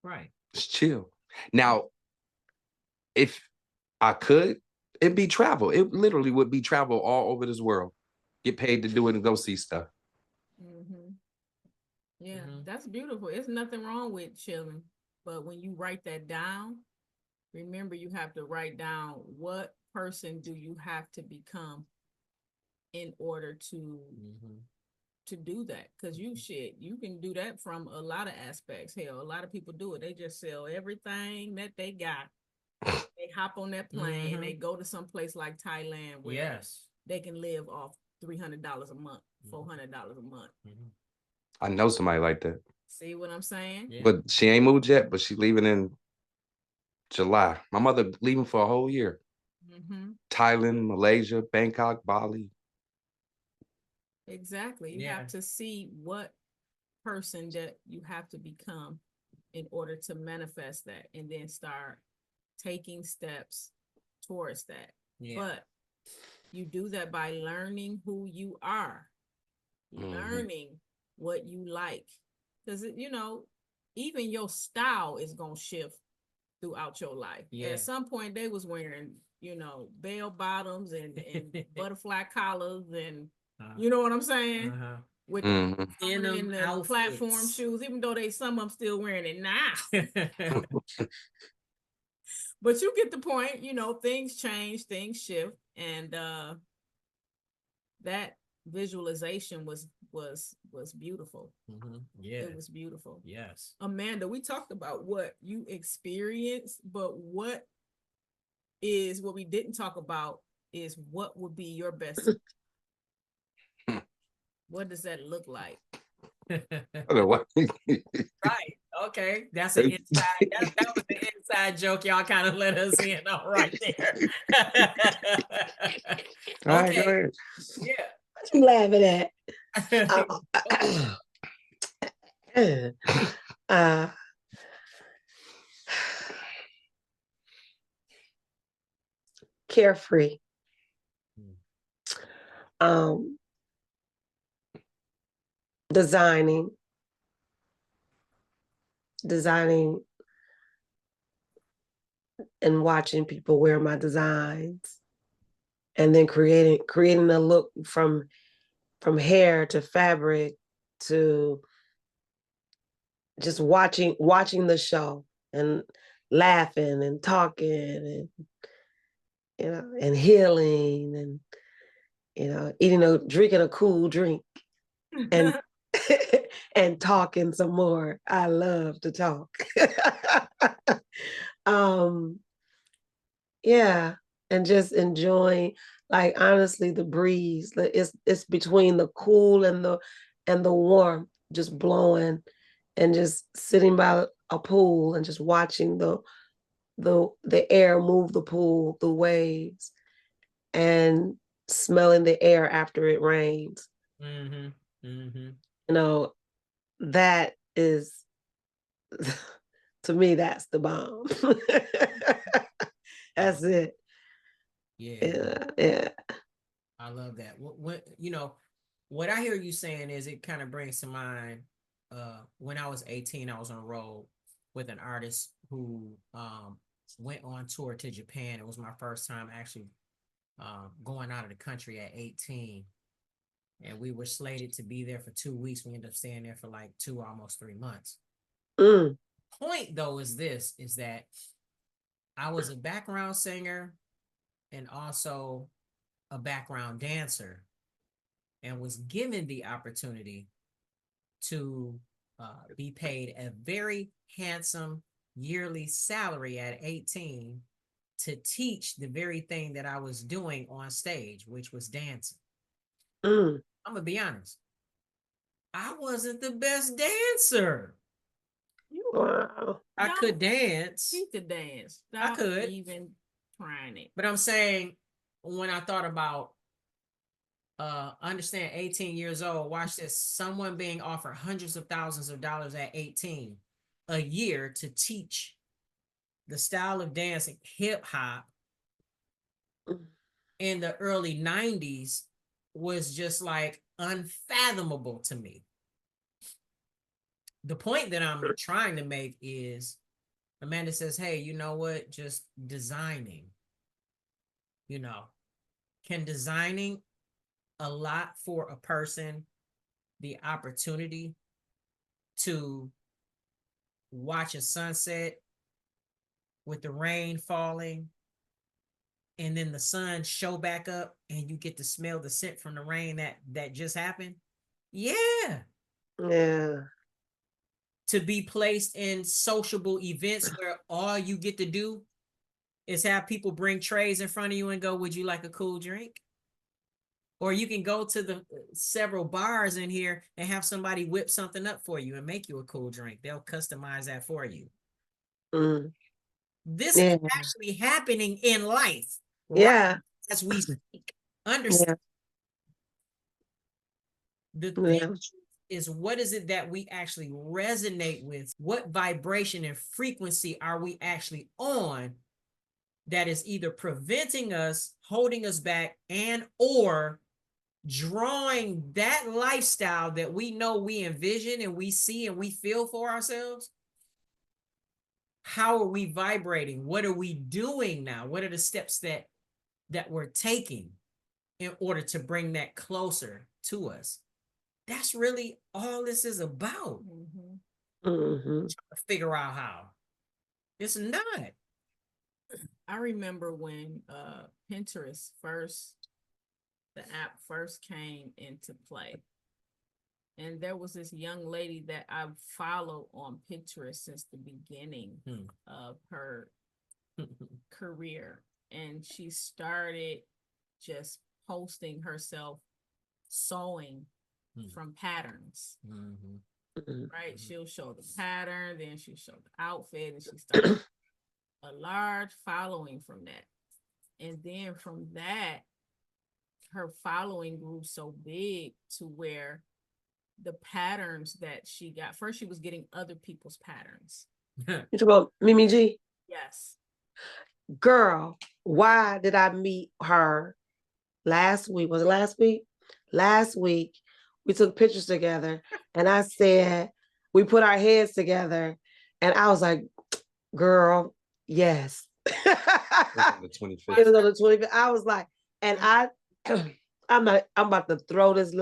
Right. It's chill. Now, if I could, it'd be travel. It literally would be travel all over this world. Get paid to do it and go see stuff. Mm-hmm. Yeah, Mhm. that's beautiful. There's nothing wrong with chilling. But when you write that down, remember you have to write down what person do you have to become in order Mhm. to do that. Because you can do that from a lot of aspects. Hell, a lot of people do it. They just sell everything that they got. They hop on that plane and they go to some place like Thailand where Yes. they can live off $300 a month, $400 a month. Mhm. I know somebody like that, See what I'm saying? Yeah. but she ain't moved yet. But she leaving in July. My mother leaving for a whole year. Mm-hmm. Thailand, Malaysia, Bangkok, Bali. Exactly. You Yeah. have to see what person that you have to become in order to manifest that and then start taking steps towards that. Yeah. But you do that by learning who you are, learning what you like. Because, even your style is going to shift throughout your life. Yeah. At some point, they was wearing, bell bottoms and butterfly collars and, you know what I'm saying? Uh-huh. With Mhm. the Denim and the outfits. platform shoes, even though some of them still wearing it now. But you get the point, things change, things shift, and that visualization was beautiful. Yeah. It was beautiful. Yes. Amanda, we talked about what you experienced, but what we didn't talk about is what would be your best. What does that look like? Right. Okay. That's an inside. That was the inside joke. Y'all kind of let us in on right there. All right, go Okay. ahead. Yeah. What you laughing at? uh, carefree. Um, designing and watching people wear my designs, and then creating a look from hair to fabric to just watching the show and laughing and talking and and healing and drinking a cool drink and and talking some more. I love to talk. Yeah, and just enjoying, like, honestly, the breeze. It's between the cool and the warmth, just blowing, and just sitting by a pool and just watching the air move the pool, the waves, and smelling the air after it rains. That is, to me, that's the bomb. That's it. Yeah. Yeah. I love that. What I hear you saying is it kind of brings to mind when I was 18, I was on a road with an artist who went on tour to Japan. It was my first time actually going out of the country at 18. And we were slated to be there for 2 weeks. We ended up staying there for like 2, almost 3 months. Point though is that I was a background singer and also a background dancer, and was given the opportunity to be paid a very handsome yearly salary at 18 to teach the very thing that I was doing on stage, which was dancing. I'm gonna be honest, I wasn't the best dancer. You Wow. I No. could dance, She could dance. I Stop could. even trying it. but I'm saying when I thought about understand 18 years old, watch this, someone being offered hundreds of thousands of dollars at 18 a year to teach the style of dancing, hip hop in the early 90s was just like unfathomable to me. The point that I'm trying to make is Amanda says, hey, you know what? Just designing, can designing a lot for a person the opportunity to watch a sunset with the rain falling and then the sun show back up and you get to smell the scent from the rain that just happened. Yeah. To be placed in sociable events where all you get to do is have people bring trays in front of you and go, would you like a cool drink? Or you can go to the several bars in here and have somebody whip something up for you and make you a cool drink. They'll customize that for you. This is actually happening in life. Right, as we speak. Understand. The thing is, what is it that we actually resonate with? What vibration and frequency are we actually on that is either preventing us, holding us back, and or drawing that lifestyle that we know we envision and we see and we feel for ourselves? How are we vibrating? What are we doing now? What are the steps that we're taking in order to bring that closer to us? That's really all this is about. Trying to figure out how. It's not. I remember when Pinterest the app first came into play. And there was this young lady that I've followed on Pinterest since the beginning of her career. And she started just posting herself sewing from patterns. Right? She'll show the pattern, then she'll show the outfit, and she started a large following from that. And then from that, her following grew so big to where the patterns that she got, first she was getting other people's patterns. You talk about Mimi G? Yes. Girl, why did I meet her last week? Was it last week? Last week, we took pictures together and I said, we put our heads together and I was like, girl, yes. It was on the 25th. It was on the 25th. I was like, and I'm about to throw this,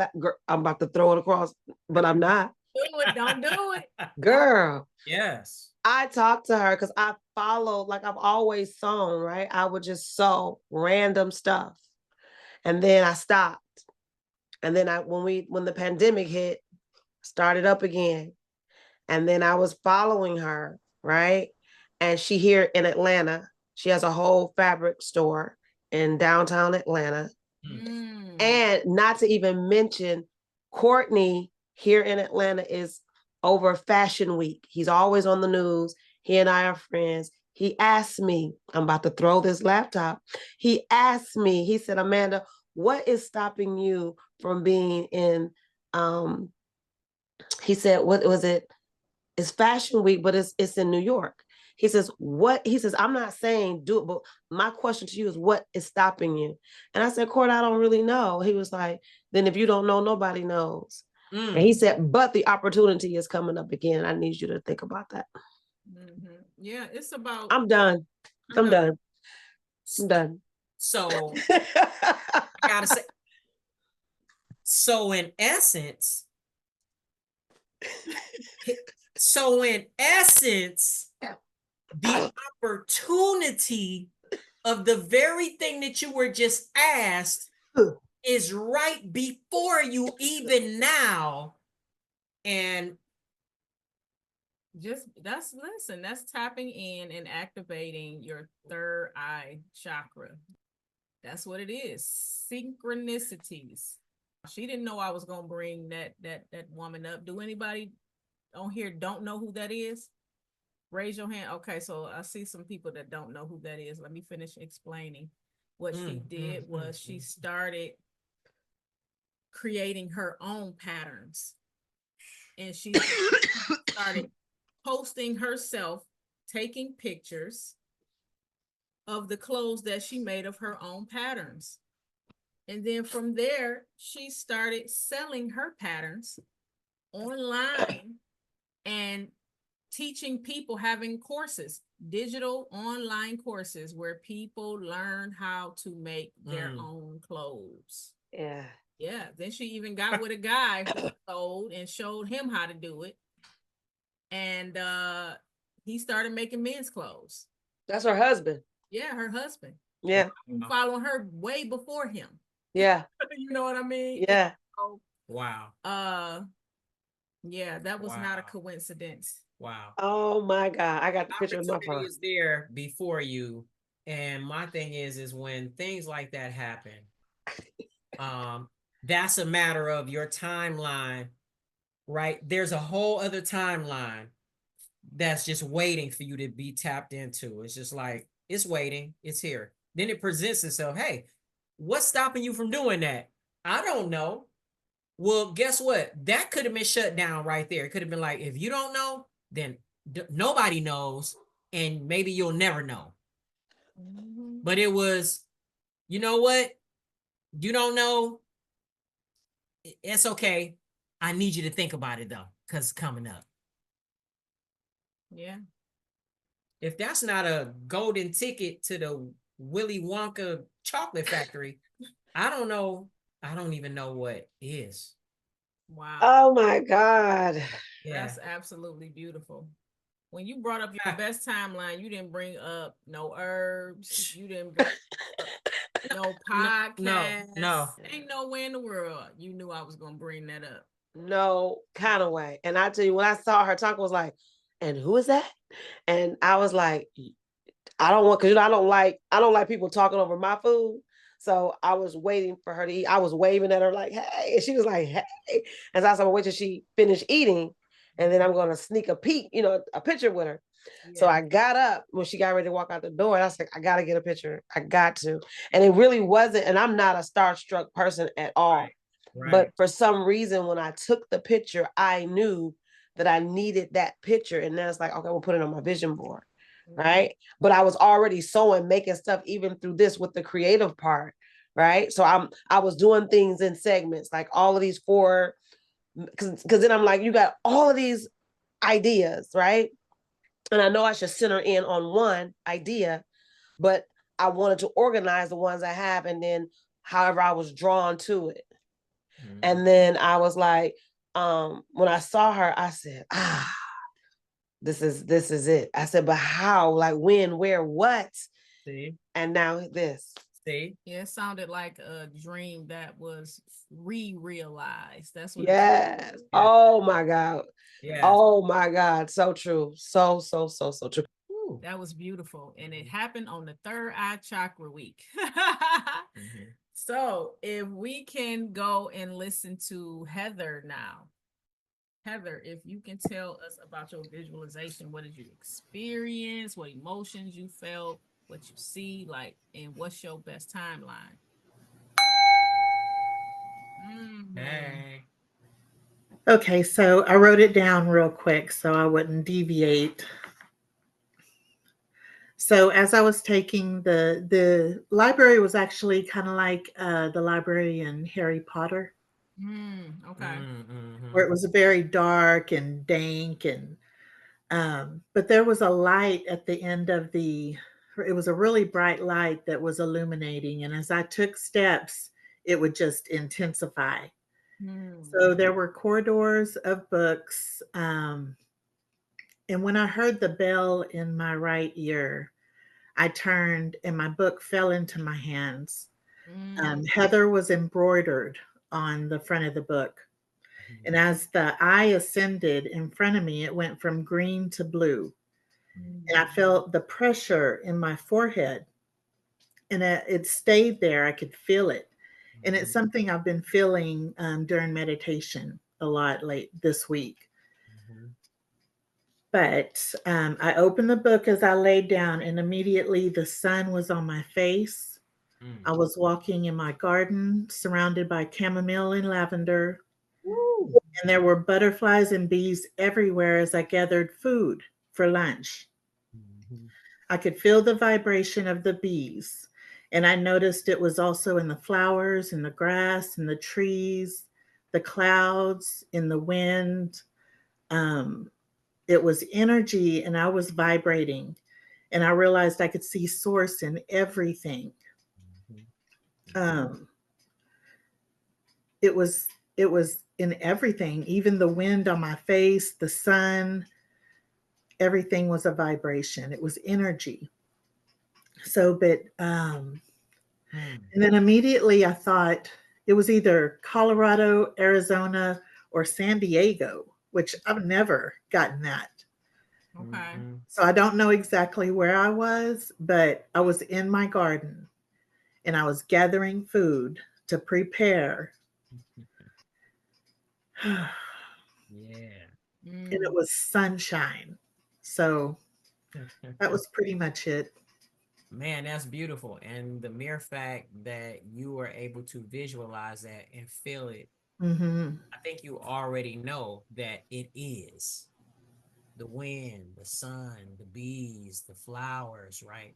I'm about to throw it across, but I'm not. Do it, don't do it. Girl. Yes. I talked to her because I followed, like I've always sewn, right? I would just sew random stuff. And then I stopped. And then when the pandemic hit, started up again. And then I was following her, right? And she here in Atlanta, she has a whole fabric store in downtown Atlanta. And not to even mention, Courtney here in Atlanta is over Fashion Week. He's always on the news. He and I are friends. He asked me, I'm about to throw this laptop. He asked me, he said, Amanda, what is stopping you from being in, he said, what was it? It's Fashion Week, but it's in New York. He says, I'm not saying do it, but my question to you is what is stopping you? And I said, Court, I don't really know. He was like, then if you don't know, nobody knows. And he said, but the opportunity is coming up again. I need you to think about that. Yeah, it's about. I'm done. I'm done. So I gotta say, so in essence, the opportunity of the very thing that you were just asked is right before you even now. And that's tapping in and activating your third eye chakra. That's what it is. Synchronicities. She didn't know I was gonna bring that woman up. Do anybody on here don't know who that is? Raise your hand. Okay, so I see some people that don't know who that is. Let me finish explaining. What she did was she started creating her own patterns. And she started posting herself, taking pictures of the clothes that she made of her own patterns. And then from there, she started selling her patterns online and teaching people, having courses, digital online courses where people learn how to make their own clothes. Yeah. Yeah. Then she even got with a guy who sold and showed him how to do it. And he started making men's clothes. That's her husband. Yeah, her husband. Yeah. Following her way before him. Yeah. You know what I mean? Yeah. So, Wow. yeah, that was not a coincidence. Wow. Oh my God. I got the picture in my Opportunity phone. is there before you. And my thing is when things like that happen, that's a matter of your timeline, right? There's a whole other timeline that's just waiting for you to be tapped into. It's just like, it's waiting, it's here. Then it presents itself. Hey, what's stopping you from doing that? I don't know. Well, guess what? That could have been shut down right there. It could have been like, if you don't know, then nobody knows, and maybe you'll never know. But it was, you know what? You don't know. It's okay. I need you to think about it though, because it's coming up. Yeah. If that's not a golden ticket to the Willy Wonka chocolate factory, I don't know. I don't even know what is. Wow. Oh my God. Yeah. That's absolutely beautiful. When you brought up your best timeline, you didn't bring up no herbs. You didn't bring up no podcast. No. Ain't nowhere in the world you knew I was going to bring that up. No kind of way. And I tell you, when I saw her talk, I was like, and who is that? And I was like, I don't want, because I don't like people talking over my food. So I was waiting for her to eat. I was waving at her like, hey. And she was like, hey. And so I was like, wait till she finished eating. And then I'm going to sneak a peek, a picture with her. Yeah. So I got up when she got ready to walk out the door. And I was like, I got to get a picture. I got to. And it really wasn't. And I'm not a starstruck person at all. Right. But for some reason, when I took the picture, I knew that I needed that picture. And then it's like, okay, we'll put it on my vision board. Right. But I was already sewing, making stuff even through this with the creative part. Right. So I was doing things in segments, like all of these 4, because then I'm like, you got all of these ideas. Right. And I know I should center in on one idea, but I wanted to organize the ones I have. And then however I was drawn to it. And then I was like, when I saw her, I said, this is it. I said, but how? Like when, where, what? See? And now this. See? Yeah, it sounded like a dream that was realized. That's what. Yes. Oh my God. Yeah. Oh my God. So true. So true. Ooh. That was beautiful. And it happened on the Third Eye Chakra week. So if we can go and listen to Heather now. Heather, if you can tell us about your visualization, what did you experience? What emotions you felt? What you see, like, and what's your best timeline? Hey. Okay, so I wrote it down real quick so I wouldn't deviate. So as I was taking the library was actually kind of like the library in Harry Potter. Okay. Where it was very dark and dank and but there was a light at the end of it was a really bright light that was illuminating, and as I took steps it would just intensify. So there were corridors of books, and when I heard the bell in my right ear, I turned and my book fell into my hands. Heather was embroidered on the front of the book. And as the eye ascended in front of me, it went from green to blue. And I felt the pressure in my forehead. And it stayed there. I could feel it. And it's something I've been feeling during meditation a lot this week. But I opened the book as I laid down, and immediately the sun was on my face. I was walking in my garden surrounded by chamomile and lavender, Woo. and there were butterflies and bees everywhere as I gathered food for lunch. Mhm. I could feel the vibration of the bees, and I noticed it was also in the flowers, in the grass, in the trees, the clouds, in the wind. Um, it was energy, and I was vibrating, and I realized I could see source in everything. Mhm. Um, it was it was in everything, even the wind on my face, the sun, everything was a vibration. It was energy. So, but Mm. and then immediately I thought it was either Colorado, Arizona, or San Diego, which I've never gotten that. Okay. Mhm. So I don't know exactly where I was, but I was in my garden and I was gathering food to prepare. And Yeah. it Mm. was sunshine. So that was pretty much it. Man, that's beautiful. And the mere fact that you were able to visualize that and feel it, Hmm. I think you already know that it is the wind, the sun, the bees, the flowers, right?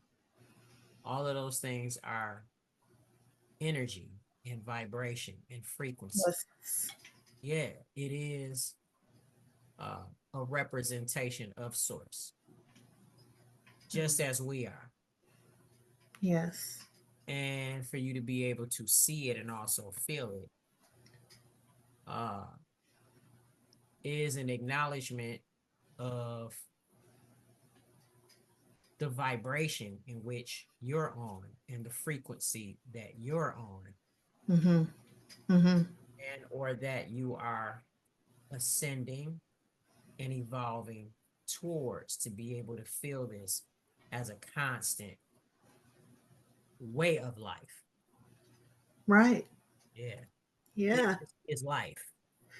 All of those things are energy and vibration and frequency. Yes. Yeah, it is uh, a representation of source, just as we are. Yes. And for you to be able to see it and also feel it uh, is an acknowledgement of the vibration in which you're on and the frequency that you're on, Hmm. Hmm. and or that you are ascending and evolving towards to be able to feel this as a constant way of life. Right. Yeah, it Yeah. is life,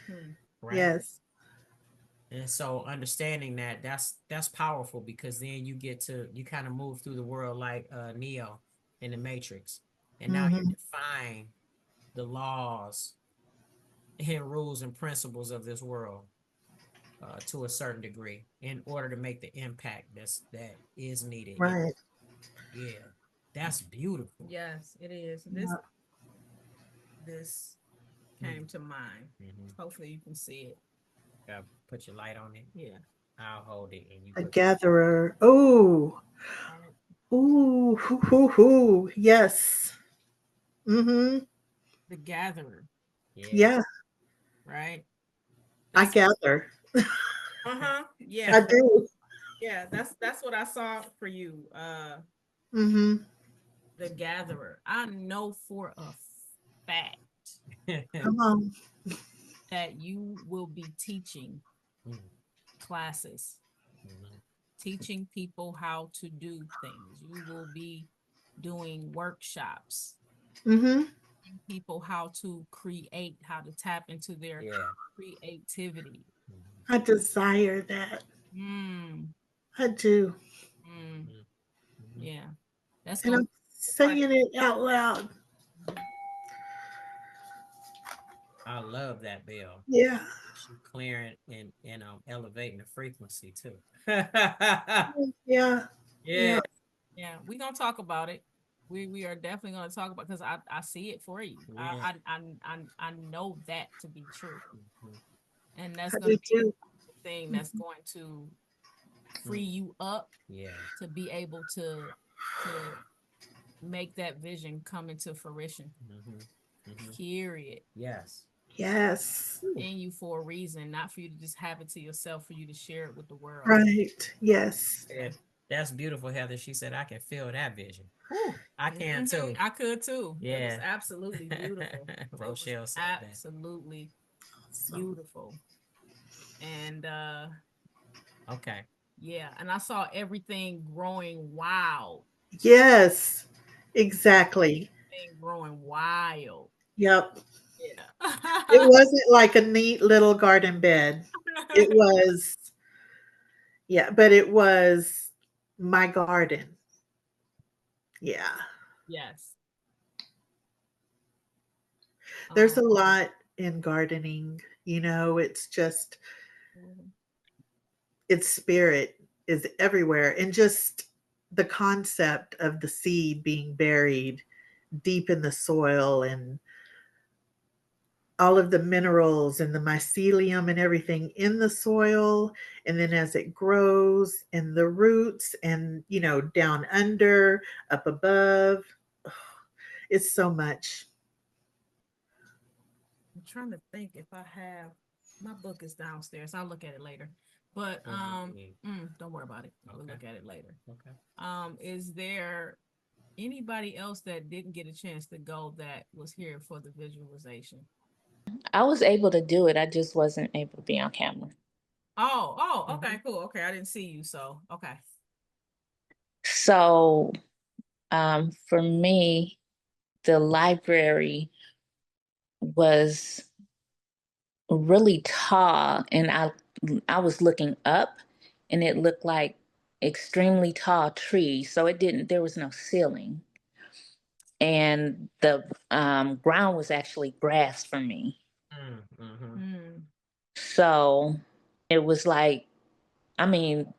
Mm. right? Yes. And so understanding that that's powerful, because then you kind of move through the world like Neo in the Matrix, and now you Hmm. define the laws and rules and principles of this world to a certain degree in order to make the impact that is needed. Right. Yeah, that's beautiful. Yes, it is. Yeah. This came to mind. Mm-hmm. Hopefully you can see it. Put your light on it. Yeah. I'll hold it and you A put. gatherer. Oh. Right. Ooh. Hoo, hoo, hoo. Yes. Mm-hmm. The gatherer, Yeah. Yeah. right? I That's gather. uh-huh. I Yeah. do. Yeah, that's what I saw for you. Mm-hmm. The gatherer. I know for a fact Come on. that you will be teaching Mhm. classes, teaching people how to do things. You will be doing workshops, Mm-hmm. teaching people how to create, how to tap into their Yeah. creativity. Mhm. I desire that. Mm, I do. mm, Mhm. Mhm. yeah. That's And gonna I'm saying it out loud. I love that bell. Yeah. She clearing and elevating the frequency too. Yeah. Yeah. Yeah. yeah, we're gonna talk about it. We are definitely gonna talk about, because I see it for you. Yeah. I know that to be true. Mhm. And that's I gonna do be too. the thing that's going to free you up Yeah. to be able to make that vision come into fruition. Mhm. Mhm. Period. Yes. Yes. In you for a reason, not for you to just have it to yourself, for you to share it with the world. Right. Yes. Yeah. That's beautiful, Heather. She said, I can feel that vision. Whew, I can too. I could too. It was Yeah. absolutely beautiful. It was Rochelle said that. absolutely So, beautiful. And Okay. yeah, and I saw everything growing wild. yes. Exactly. Everything growing wild. Yep. It Yeah. wasn't like a neat little garden bed. It was, Yeah, but it was my garden. Yeah. Yes. There's a Um, lot in gardening, it's just mhm. its spirit is everywhere, and just the concept of the seed being buried deep in the soil, and all of the minerals and the mycelium and everything in the soil, and then as it grows and the roots, and down under, up above, it's so much. I'm trying to think if I have my book is downstairs. I'll look at it later. But don't worry about it. We'll Okay. look at it later. Okay. Is there anybody else that didn't get a chance to go that was here for the visualization? I was able to do it. I just wasn't able to be on camera. Oh, okay, cool. Okay, I didn't see you, so okay. So for me, the library was really tall, and I was looking up, and it looked like extremely tall trees. So there was no ceiling, and the ground was actually grass for me. Mm-hmm. Mm. So it was like, I mean,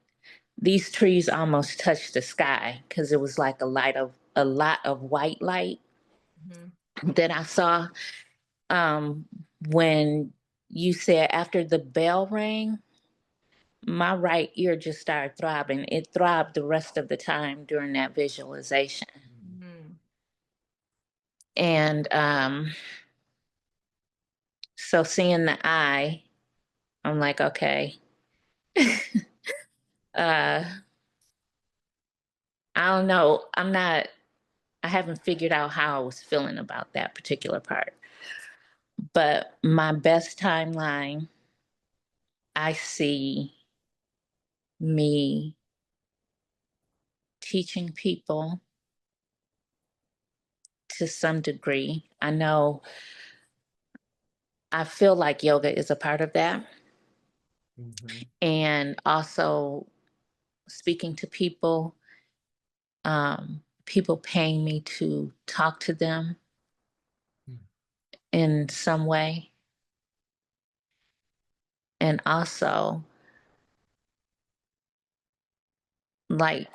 these trees almost touched the sky because it was like a lot of white light Mm-hmm. that I saw. Um, when you said after the bell rang, my right ear just started throbbing. It throbbed the rest of the time during that visualization. Mm. And so seeing the eye, I'm like, okay. uh, I don't know. I haven't figured out how I was feeling about that particular part. But my best timeline, I see me teaching people to some degree. I feel like yoga is a part of that. Mm-hmm. And also speaking to people, people paying me to talk to them in some way. And also, like,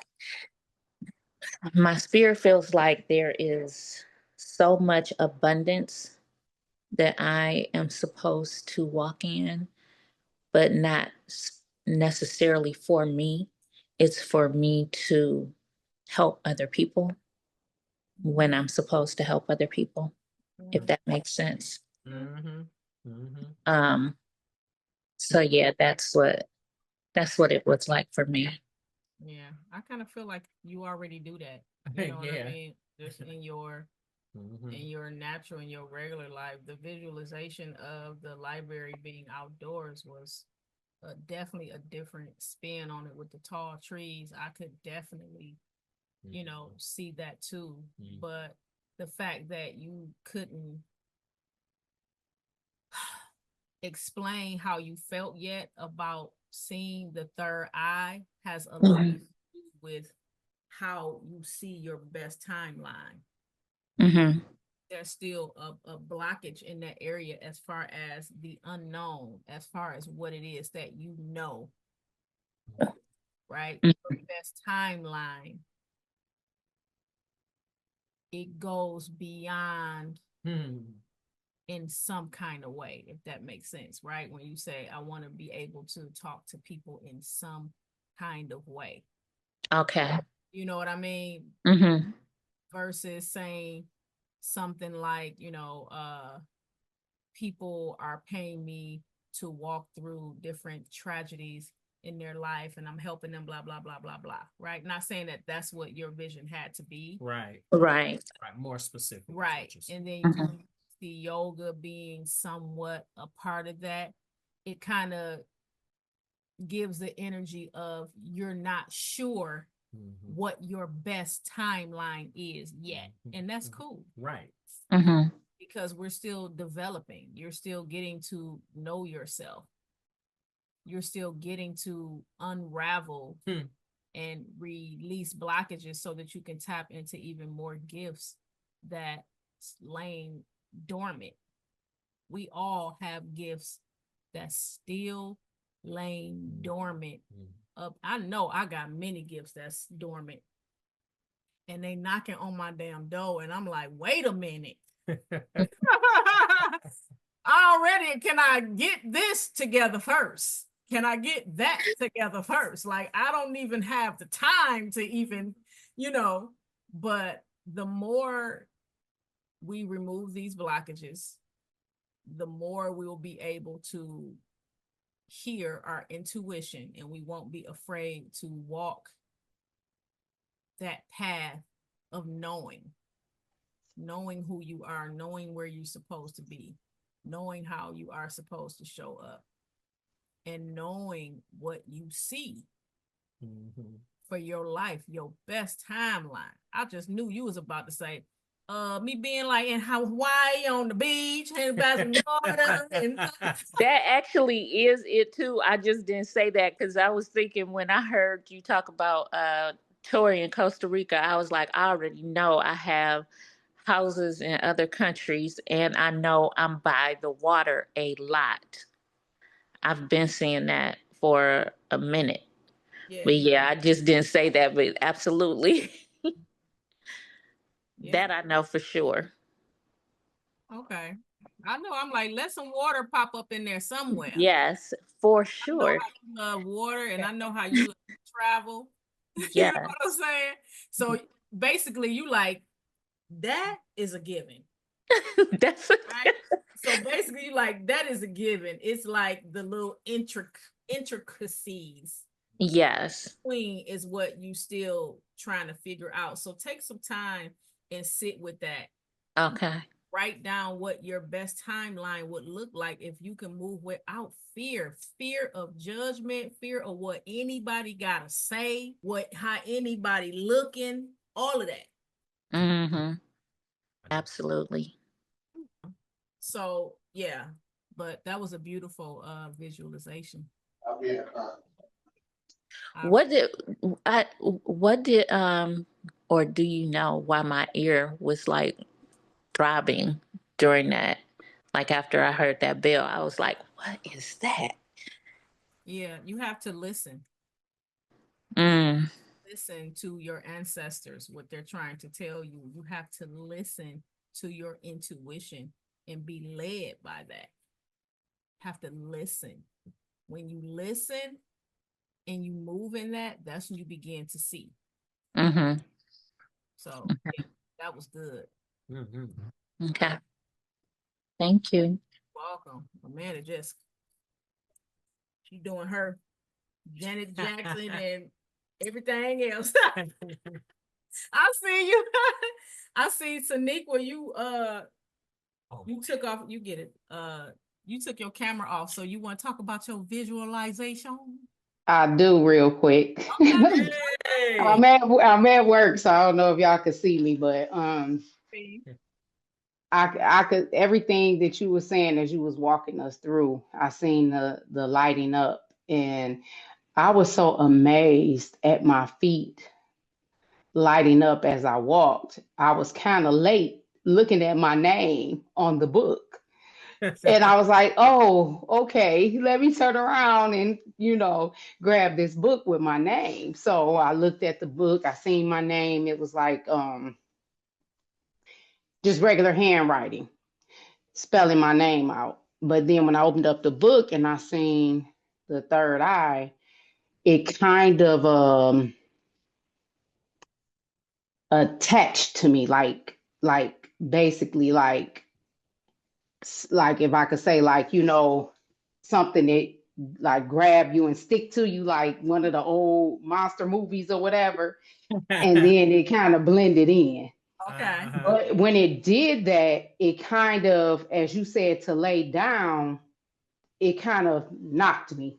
my spirit feels like there is so much abundance that I am supposed to walk in, but not necessarily for me. It's for me to help other people when I'm supposed to help other people, if that makes sense. Mm-hmm. Mm-hmm. Um, so yeah, that's what it was like for me. Yeah, I kind of feel like you already do that. You know what I Yeah. mean? Just in your natural, in your regular life, the visualization of the library being outdoors was definitely a different spin on it with the tall trees. I could definitely, see that too. But the fact that you couldn't explain how you felt yet about seeing the third eye has a lot to do with how you see your best timeline. Mm-hmm. There's still a blockage in that area as far as the unknown, as far as what it is that right? Your best timeline, it goes beyond in some kind of way, if that makes sense, right? When you say, I want to be able to talk to people in some kind of way. Okay. You know what I mean? Mm-hmm. Versus saying something like, people are paying me to walk through different tragedies in their life and I'm helping them, blah, blah, blah, blah, blah. Right. Not saying that that's what your vision had to be. Right. Right. Right. More specific. Right. And then Mm-hmm. you see yoga being somewhat a part of that. It kind of gives the energy of you're not sure what your best timeline is yet. And that's cool. Right. Mm-hmm. Because we're still developing. You're still getting to know yourself. you're still getting to unravel and release blockages so that you can tap into even more gifts that's laying dormant. We all have gifts that's still laying dormant. Up, I know I got many gifts that's dormant, and they knocking on my damn door, and I'm like, wait a minute. Already, can I get this together first? Can I get that together first? Like, I don't even have the time to even, but the more we remove these blockages, the more we will be able to hear our intuition, and we won't be afraid to walk that path of knowing who you are, knowing where you're supposed to be, knowing how you are supposed to show up, and knowing what you see for your life, your best timeline. I just knew you was about to say, me being like in Hawaii on the beach and that actually is it too. I just didn't say that because I was thinking when I heard you talk about Tori in Costa Rica, I was like, I already know I have houses in other countries, and I know I'm by the water a lot. I've been seeing that for a minute. But yeah, I just didn't say that, but absolutely. That I know for sure. Okay. I know, I'm like, let some water pop up in there somewhere. Yes, for sure. I know how you love water, and I know how you love to travel. Yeah. You know what I'm saying? So basically, you like, that is a given. That's right. So basically, you like, that is a given. It's like the little intricacies. Yes. Queen is what you still trying to figure out. So take some time and sit with that. Okay. Write down what your best timeline would look like if you can move without fear of judgment, fear of what anybody gotta say, how anybody looking, all of that. Mm-hmm. Absolutely. So yeah, but that was a beautiful visualization. What did or do you know why my ear was like throbbing during that? Like after I heard that bell, I was like, what is that? Yeah, you have to listen. Listen to your ancestors, what they're trying to tell you. You have to listen to your intuition and be led by that. Have to listen. When you listen and you move in that, that's when you begin to see. So yeah, that was good. Okay. Thank you. Welcome. Amanda just, she doing her Janet Jackson and everything else. I see you. I see Saniqua, you took off, you get it. You took your camera off, so you want to talk about your visualization? I do real quick. Okay. I'm at work, so I don't know if y'all could see me, but I could, everything that you were saying as you was walking us through, I seen the lighting up, and I was so amazed at my feet lighting up as I walked. I was kind of late looking at my name on the book. And I was like, oh, okay, let me turn around and, grab this book with my name. So I looked at the book, I seen my name. It was like just regular handwriting, spelling my name out. But then when I opened up the book and I seen the third eye, it kind of attached to me, like basically like if I could say, like, something that like grab you and stick to you, like one of the old monster movies or whatever. And then it kind of blended in. Okay. But when it did that, it kind of, as you said, to lay down, it kind of knocked me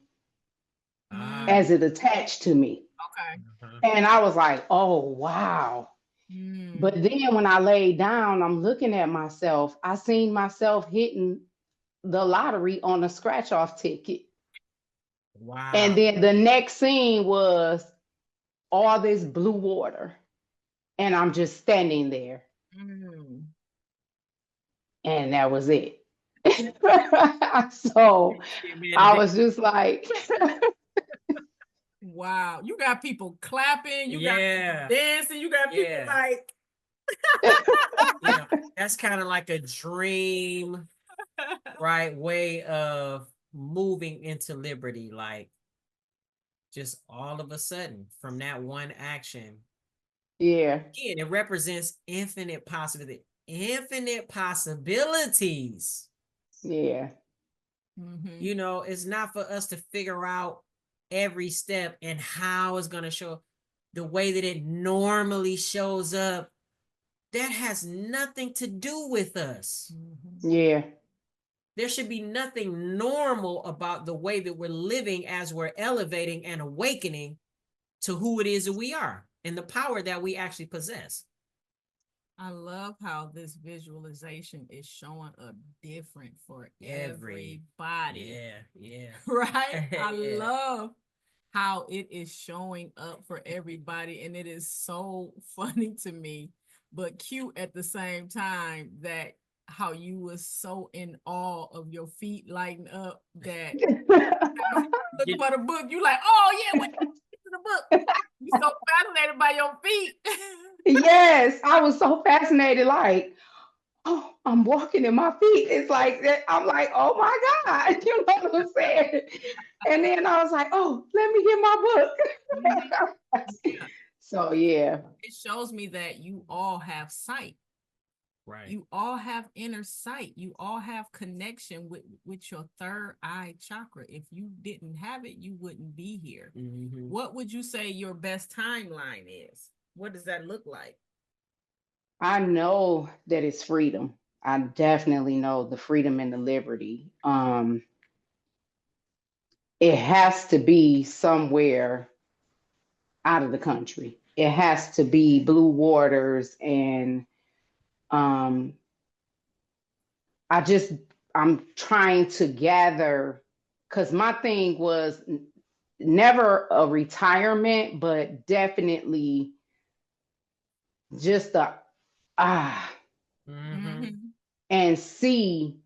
as it attached to me. Okay. And I was like, oh, wow. But then when I laid down, I'm looking at myself. I seen myself hitting the lottery on a scratch-off ticket. Wow. And then the next scene was all this blue water. And I'm just standing there. Mm. And that was it. So I was just like, Wow. You got people clapping, you got Yeah. people dancing, you got people Yeah. like Yeah. That's kind of like a dream, right? Way of moving into liberty. Like just all of a sudden from that one action. yeah, Again, it represents infinite possibility, infinite possibilities. yeah, Mhm. You know, it's not for us to figure out every step and how it's going to show up the way that it normally shows up. That has nothing to do with us. yeah, There should be nothing normal about the way that we're living as we're elevating and awakening to who it is that we are and the power that we actually possess. I love how this visualization is showing up different for everybody. Yeah. Right? I Yeah. love how it is showing up for everybody, and it is so funny to me, but cute at the same time, that how you was so in awe of your feet lighting up that look for the book. You like, oh yeah, wait to the book. You so fascinated by your feet. yes. I was so fascinated, like, oh, I'm walking in my feet. It's like that. I'm like, oh my God, you know what I'm saying? And then I was like, oh, let me get my book. Yeah. So yeah. It shows me that you all have sight. Right. You all have inner sight. You all have connection with your third eye chakra. If you didn't have it, you wouldn't be here. Mhm. What would you say your best timeline is? What does that look like? I know that it's freedom. I definitely know the freedom and the liberty. It has to be somewhere out of the country. It has to be blue waters, and um I'm trying to gather, because my thing was never a retirement, but definitely just a Mhm. and see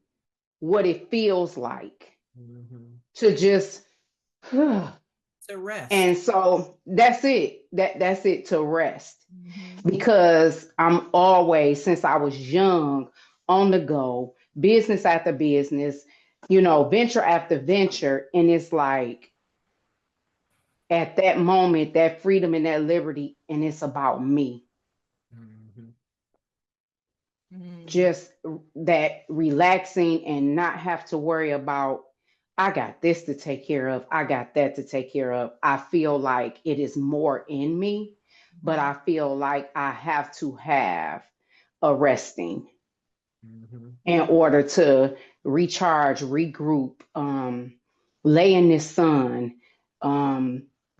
what it feels like Mhm. to just To rest. and so that's it. That's it, to rest. Mm-hmm. Because I'm always, since I was young, on the go, business after business, venture after venture. And it's like at that moment, that freedom and that liberty, and it's about me. Mhm. Just that relaxing and not have to worry about, I got this to take care of, I got that to take care of. I feel like it is more in me, but I feel like I have to have a resting Mhm. in order to recharge, regroup, lay in the sun,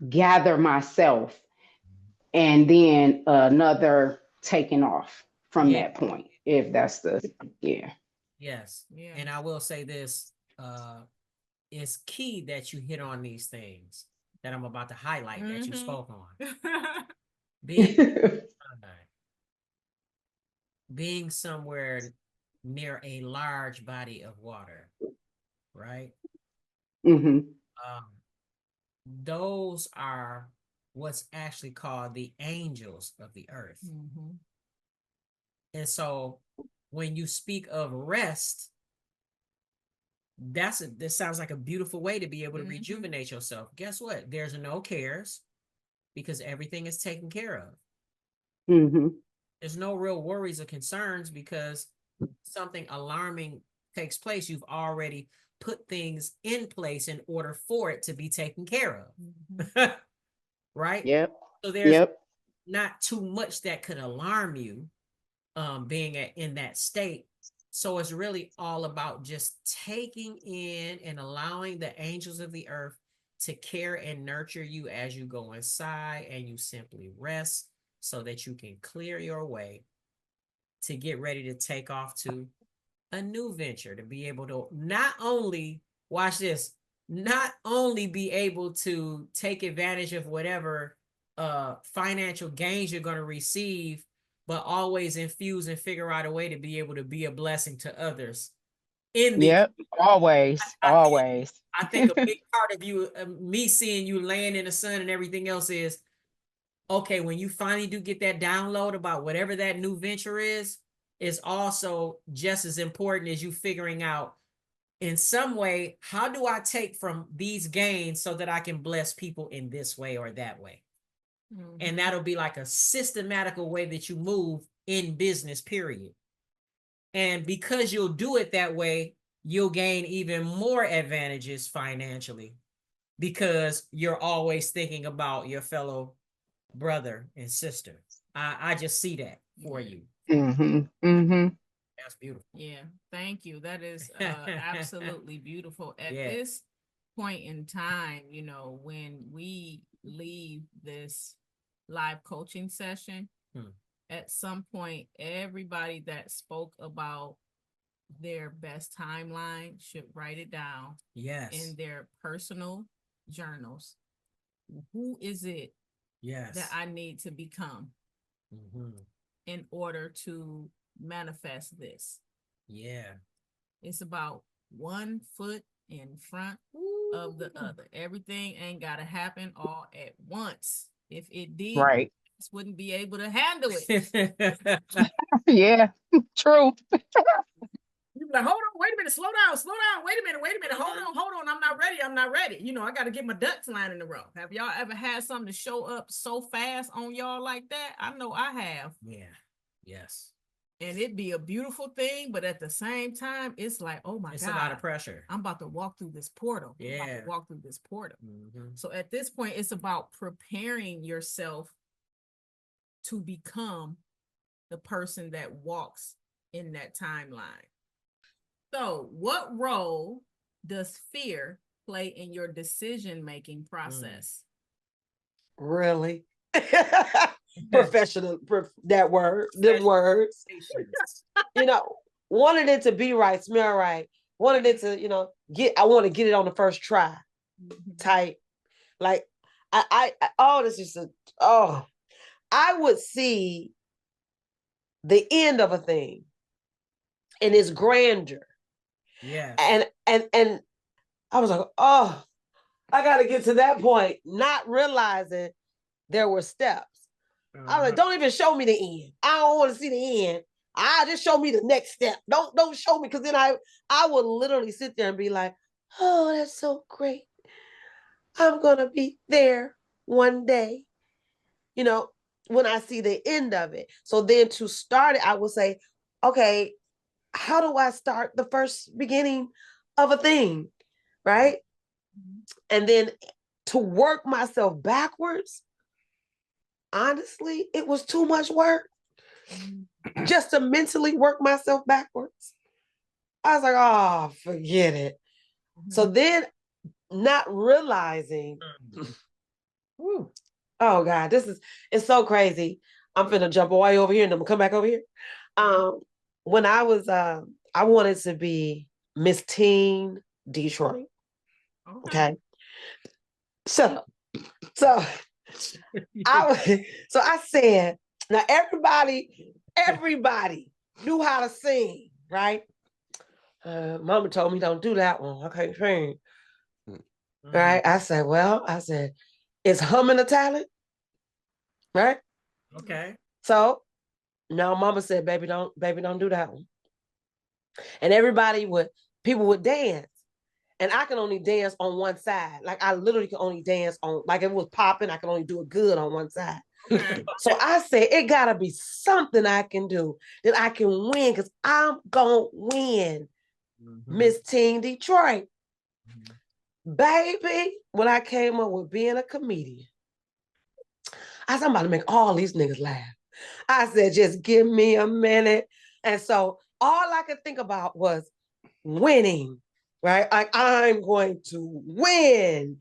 gather myself, and then another taking off from Yeah. that point. If that's yeah. Yes. Yeah. And I will say this, it's key that you hit on these things that I'm about to highlight that you spoke on. Being being somewhere near a large body of water, right? hmm Those are what's actually called the angels of the earth. Mm-hmm. And so when you speak of rest, this sounds like a beautiful way to be able to rejuvenate yourself. Guess what? There's no cares because everything is taken care of. hmm There's no real worries or concerns because something alarming takes place. You've already put things in place in order for it to be taken care of. Right? Yep. So there's Yep. not too much that could alarm you being in that state. So it's really all about just taking in and allowing the angels of the earth to care and nurture you as you go inside and you simply rest so that you can clear your way to get ready to take off to a new venture, to be able to not only watch this, not only be able to take advantage of whatever financial gains you're going to receive, but always infuse and figure out a way to be able to be a blessing to others in the Yep. Always. I think Always. I think a big part of you, me seeing you laying in the sun and everything else is, okay, when you finally do get that download about whatever that new venture is also just as important as you figuring out in some way, how do I take from these gains so that I can bless people in this way or that way? Mhm. And that'll be like a systematical way that you move in business, period. And because you'll do it that way, you'll gain even more advantages financially because you're always thinking about your fellow brother and sister. I just see that for you. Mm-hmm. Mm-hmm. That's beautiful. Yeah, thank you. That is absolutely beautiful. At this point in time, you know, when we leave this live coaching session, at some point, everybody that spoke about their best timeline should write it down in their personal journals. Who is it that I need to become in order to manifest this? Yeah. It's about 1 foot in front of the other. Everything ain't got to happen all at once. If it did, Right. just wouldn't be able to handle it. Yeah. True. You're like, hold on, wait a minute, slow down, wait a minute, hold on, I'm not ready. You know, I got to get my ducks lined in a row. Have y'all ever had something to show up so fast on y'all like that? I know I have. Yeah. Yes. And it'd be a beautiful thing, but at the same time, it's like, oh my God. It's a lot of pressure. I'm about to walk through this portal. Yeah. So at this point, it's about preparing yourself to become the person that walks in that timeline. So what role does fear play in your decision-making process? Really? Professional, that word, them words. You know, wanted it to be right, smell right. Wanted it to, you know, I want to get it on the first try type. Like, this is I would see the end of a thing and its grandeur. Yeah. And I was like, oh, I got to get to that point, not realizing there were steps. I was like, don't even show me the end. I don't want to see the end. Just show me the next step. Don't show me, because then I would literally sit there and be like, oh, that's so great. I'm gonna be there one day, you know, when I see the end of it. So then to start it, I would say, okay, how do I start the first beginning of a thing, right? And then to work myself backwards, honestly, it was too much work just to mentally work myself backwards. I was like, oh, forget it. So then, not realizing, oh God, it's so crazy. I'm finna jump away over here and I'm gonna come back over here. When I was, I wanted to be Miss Teen Detroit. Okay. So I said, now everybody knew how to sing, right? Mama told me don't do that one. I can't sing. Right? I said, is humming a talent? Right? Okay. So now Mama said, baby, don't do that one. And people would dance. And I can only dance on one side. Like, I literally can only dance on, like, if it was popping, I can only do it good on one side. So I said, it gotta be something I can do that I can win, because I'm gonna win Miss Teen Detroit. Baby, when I came up with being a comedian, I said, I'm about to make all these niggas laugh. I said, just give me a minute. And so all I could think about was winning, right? Like, I'm going to win.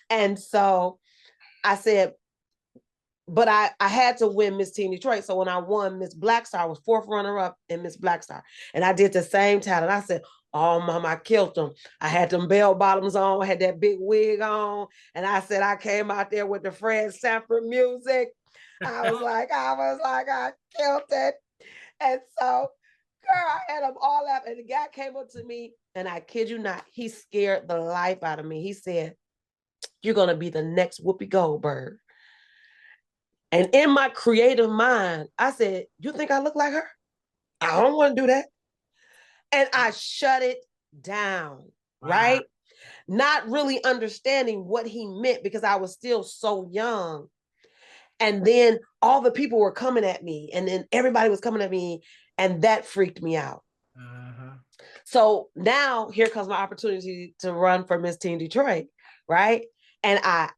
And so I said, but I had to win Miss Teen Detroit. So when I won Miss Black Star, I was 4th runner-up in Miss Black Star. And I did the same talent. I said, Oh, mom, I killed them. I had them bell bottoms on, had that big wig on. And I said, I came out there with the Fred Sanford music. I was like, I killed it. And so, girl, I had them all up. And the guy came up to me, and I kid you not, he scared the life out of me. He said, you're going to be the next Whoopi Goldberg. And in my creative mind, I said, you think I look like her? I don't want to do that. And I shut it down, right? Not really understanding what he meant because I was still so young. And then all the people were coming at me, and then everybody was coming at me, and that freaked me out. So now here comes my opportunity to run for Miss Teen Detroit, right? And I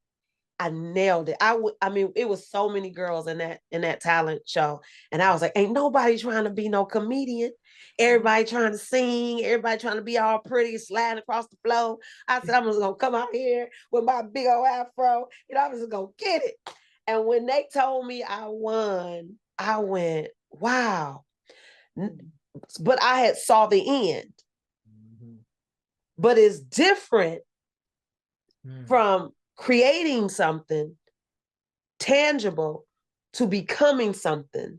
nailed it. I mean, it was so many girls in that talent show. And I was like, ain't nobody trying to be no comedian. Everybody trying to sing, everybody trying to be all pretty, sliding across the floor. I said, I'm just gonna come out here with my big old afro. I'm just gonna get it. And when they told me I won, I went, wow. But I had saw the end. But it's different from creating something tangible to becoming something,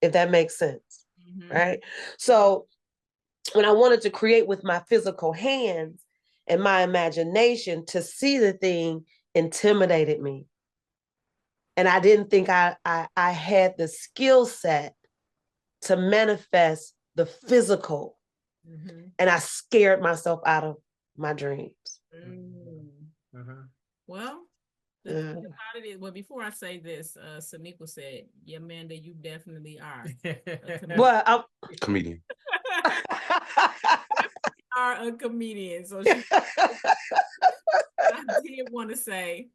if that makes sense, right? So when I wanted to create with my physical hands and my imagination, to see the thing intimidated me. And I didn't think I had the skill set to manifest the physical. And I scared myself out of my dreams. Well, the thing about it is, well, before I say this, Saniqua said, yeah, Amanda, you definitely are. Well, I'm comedian. Are a comedian. So she, I did want to say,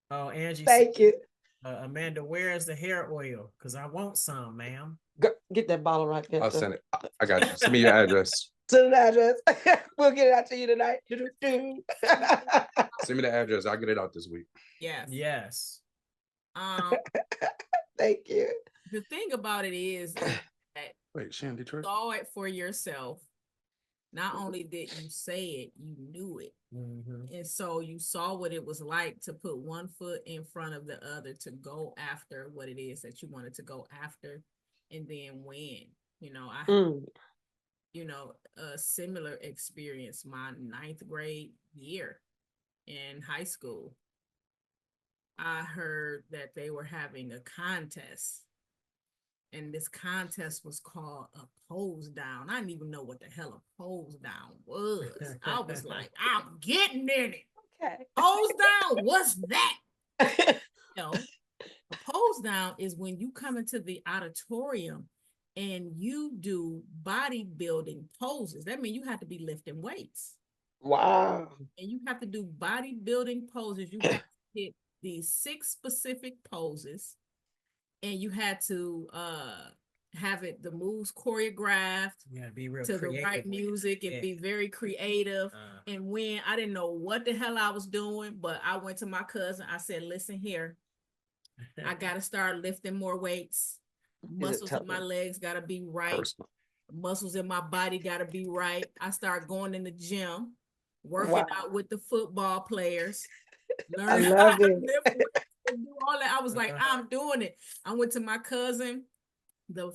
oh, Angie, thank you. Amanda, where is the hair oil? Because I want some, ma'am. Get that bottle right there. I'll send it. I got you. Send me your address. Send the address. We'll get it out to you tonight. Send me the address. I'll get it out this week. Yes. Thank you. The thing about it is that wait, Shannon, Detroit? Saw it for yourself. Not only did you say it, you knew it. And so you saw what it was like to put one foot in front of the other to go after what it is that you wanted to go after and then win. I had, a similar experience my 9th grade year in high school. I heard that they were having a contest. And this contest was called a pose down. I didn't even know what the hell a pose down was. I was like, I'm getting in it. Okay. Pose down, what's that? A pose down is when you come into the auditorium and you do bodybuilding poses. That means you have to be lifting weights. Wow. And you have to do bodybuilding poses. You have to hit these 6 specific poses. And you had to have the moves choreographed. Yeah, be real to creative. The right music and be very creative. And when I didn't know what the hell I was doing, but I went to my cousin. I said, listen here, I got to start lifting more weights. Muscles in my legs got to be right. Personal. Muscles in my body got to be right. I started going in the gym, working out with the football players. I love it. Lift weights. Do all that. I was like, I'm doing it. I went to my cousin. The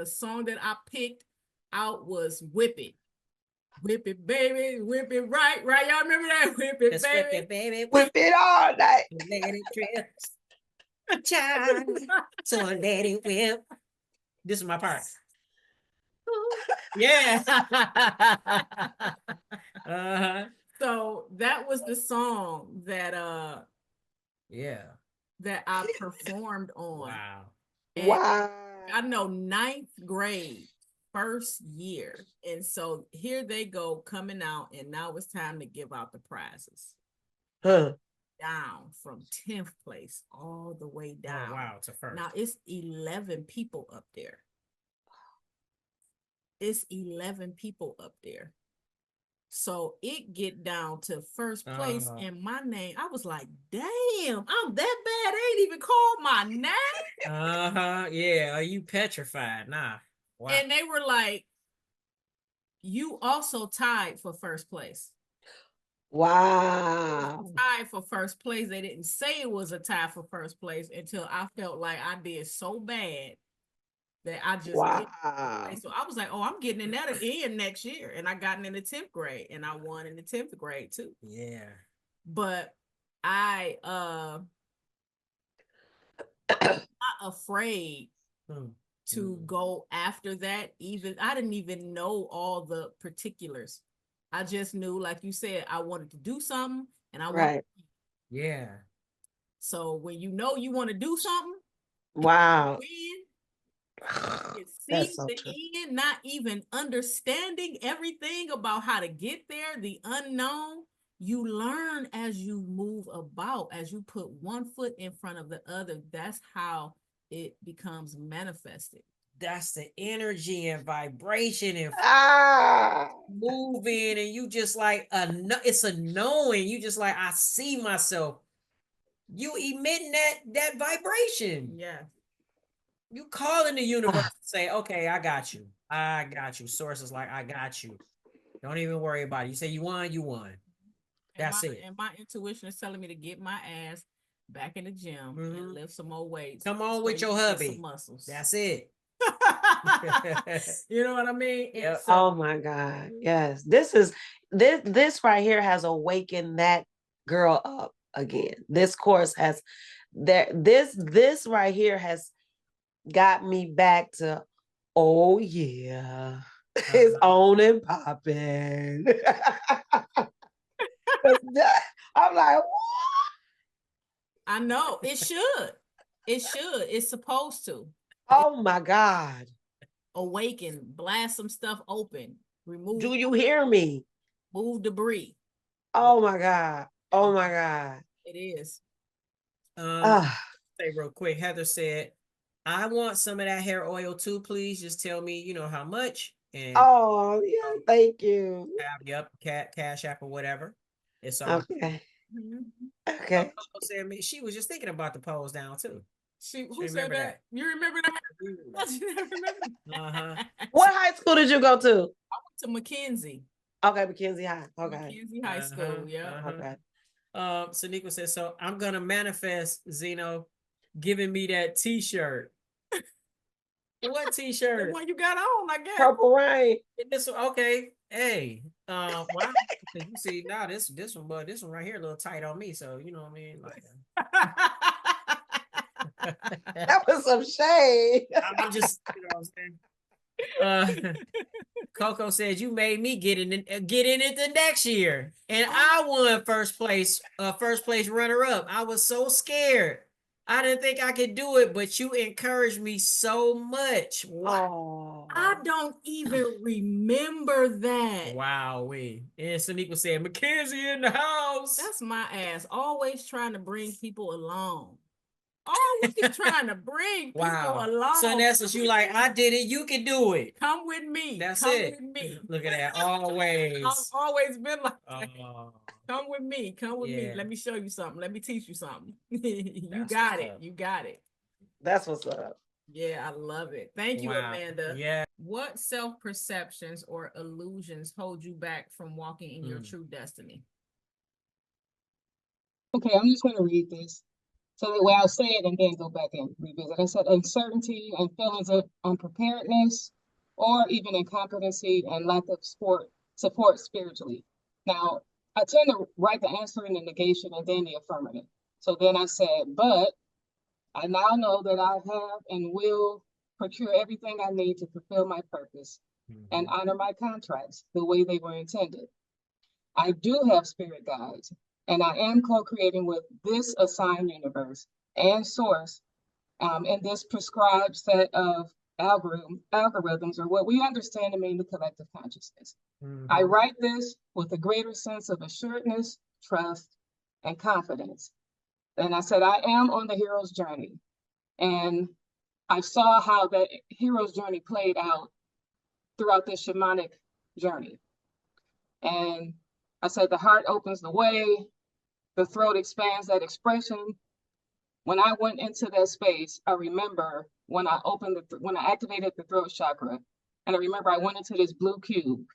song that I picked out was Whip It. Whip it, baby, whip it right. Y'all remember that? Whip it, Just baby. whip it, baby. Whip it all night. Let it drip. Child. So let it whip. This is my part. Yeah. So that was the song that that I performed on. Wow. And wow. I know 9th grade, first year. And so here they go coming out, and now it's time to give out the prizes. Down from 10th place all the way down. Oh, wow, it's a first. Now it's 11 people up there. It's 11 people up there. So it get down to first place and my name, I was like, damn, I'm that bad. They ain't even called my name. Yeah. Are you petrified? Nah. Wow. And they were like, you also tied for first place. Wow. Tied for first place. They didn't say it was a tie for first place until I felt like I did so bad that I just did. Wow. So I was like, oh, I'm getting in that again next year. And I got in the 10th grade and I won in the 10th grade too. Yeah. But I not afraid to go after that. Even I didn't even know all the particulars. I just knew, like you said, I wanted to do something and I wanted. Yeah. So when you know you want to do something, Wow. you see That's so the true. end, not even understanding everything about how to get there, the unknown. You learn as you move about, as you put one foot in front of the other. That's how it becomes manifested. That's the energy and vibration and moving, and you just like it's a knowing. You just like, I see myself. You emitting that vibration. Yeah. You calling the universe and say, okay, I got you. I got you. Source is like, I got you. Don't even worry about it. You say you won, you won. That's it. And my intuition is telling me to get my ass back in the gym and lift some more weights. Come on with your hubby. Some muscles. That's it. You know what I mean? Yep. So, Oh my God. Yes. This right here has awakened that girl up again. This course has this right here has got me back to, oh yeah. It's on and popping. I'm like, what? I know it should. It should. It's supposed to. Oh my God. Awaken, blast some stuff open, remove. Do you hear me? Move debris. Oh my God. Oh my God. It is. Say real quick, Heather said, I want some of that hair oil too, please. Just tell me, how much. And oh yeah, thank you. Yep, Cash App or whatever. It's okay. Okay. Said she was just thinking about the pose down too. Who said that? You remember that? What high school did you go to? I went to McKenzie. Okay, McKenzie High. Okay. McKenzie High School. Yeah. Okay. Saniqua says, so I'm gonna manifest Zeno giving me that t-shirt. What t-shirt? The one you got on, I guess. Purple Rain. This one, okay. Hey, wow. You see now this one, but this one right here a little tight on me. So you know what I mean, like. That was some shade. I'm just, what I'm saying. Coco said you made me get in it the next year, and I won first place runner up. I was so scared. I didn't think I could do it, but you encouraged me so much. Wow. I don't even remember that. Wow, and Saniqua said, Mackenzie in the house. That's my ass. Always trying to bring people along. Always trying to bring people along. So in essence, you like, I did it, you can do it. Come with me. That's Come it. with me. Look at that. Always. I've always been like that. Come with me. Come with me. Let me show you something. Let me teach you something. You got it. You got it. That's what's up. Yeah, I love it. Thank you, Amanda. Yeah. What self-perceptions or illusions hold you back from walking in your true destiny? Okay, I'm just going to read this. So that way I'll say it and then go back and revisit. I said uncertainty and feelings of unpreparedness, or even incompetency and lack of support spiritually. Now, I tend to write the answer in the negation and then the affirmative. So then I said, but I now know that I have and will procure everything I need to fulfill my purpose and honor my contracts the way they were intended. I do have spirit guides, and I am co-creating with this assigned universe and source in this prescribed set of algorithms, or what we understand to mean the collective consciousness. I write this with a greater sense of assuredness, trust, and confidence. And I said, I am on the hero's journey. And I saw how that hero's journey played out throughout this shamanic journey. And I said, the heart opens the way, the throat expands that expression. When I went into that space, I remember when I activated the throat chakra, and I remember I went into this blue cube,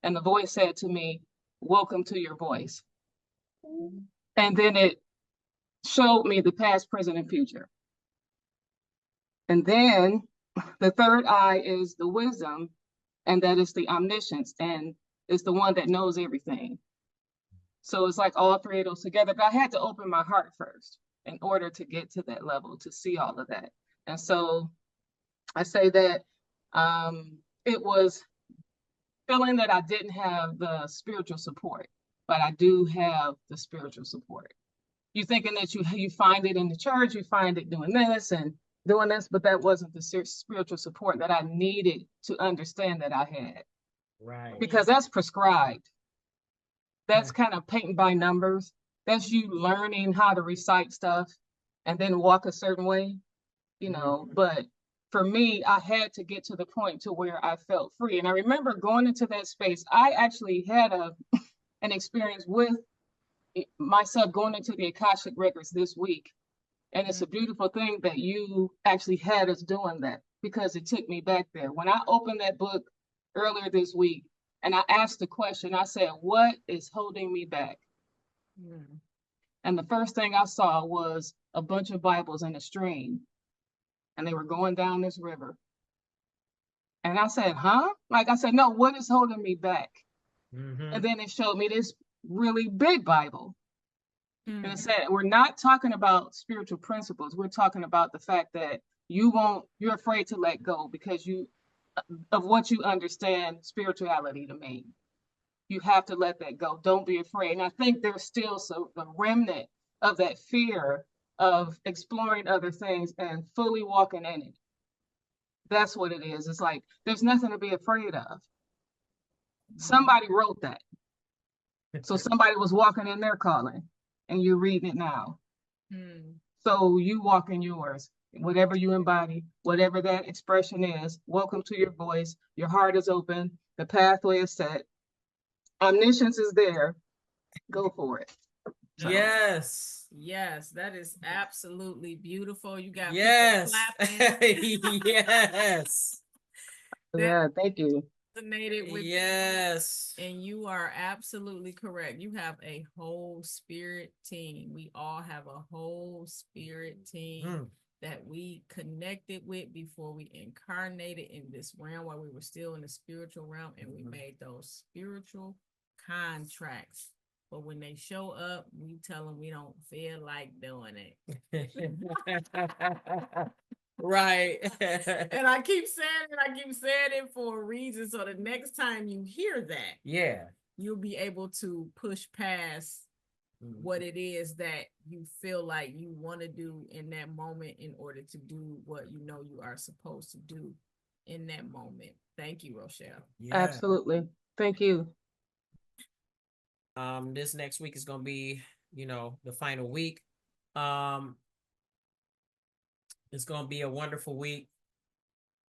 And the voice said to me, welcome to your voice. And then it showed me the past, present, and future. And then the third eye is the wisdom, and that is the omniscience, and it's the one that knows everything. So it's like all three of those together, but I had to open my heart first in order to get to that level, to see all of that. And so I say that it was feeling that I didn't have the spiritual support, but I do have the spiritual support. You're thinking that you find it in the church, you find it doing this and doing this, but that wasn't the spiritual support that I needed to understand that I had. Right. Because that's prescribed. That's kind of painting by numbers. That's you learning how to recite stuff and then walk a certain way, you know. But for me, I had to get to the point to where I felt free. And I remember going into that space, I actually had an experience with myself going into the Akashic records this week. And it's a beautiful thing that you actually had us doing that, because it took me back there. When I opened that book earlier this week and I asked the question, I said, what is holding me back? And the first thing I saw was a bunch of Bibles in a stream, and they were going down this river. And I said, huh? Like I said, no, what is holding me back? And then it showed me this really big Bible. And it said, we're not talking about spiritual principles. We're talking about the fact that you're afraid to let go because of what you understand spirituality to mean. You have to let that go. Don't be afraid. And I think there's still a remnant of that fear of exploring other things and fully walking in it. That's what it is. It's like, there's nothing to be afraid of. Somebody wrote that. So somebody was walking in their calling, and you're reading it now. So you walk in yours, whatever you embody, whatever that expression is. Welcome to your voice. Your heart is open. The pathway is set. Omniscience is there. Go for it. So. Yes. Yes, that is absolutely beautiful. You got yes. people clapping. yes. Yeah, thank you. Resonated with yes. you, and you are absolutely correct. You have a whole spirit team. We all have a whole spirit team that we connected with before we incarnated in this realm while we were still in the spiritual realm, and we made those spiritual contracts. But when they show up, we tell them we don't feel like doing it. Right. And I keep saying it for a reason. So the next time you hear that, you'll be able to push past what it is that you feel like you want to do in that moment in order to do what you know you are supposed to do in that moment. Thank you, Rochelle. Absolutely. Thank you. This next week is gonna be, the final week. It's gonna be a wonderful week.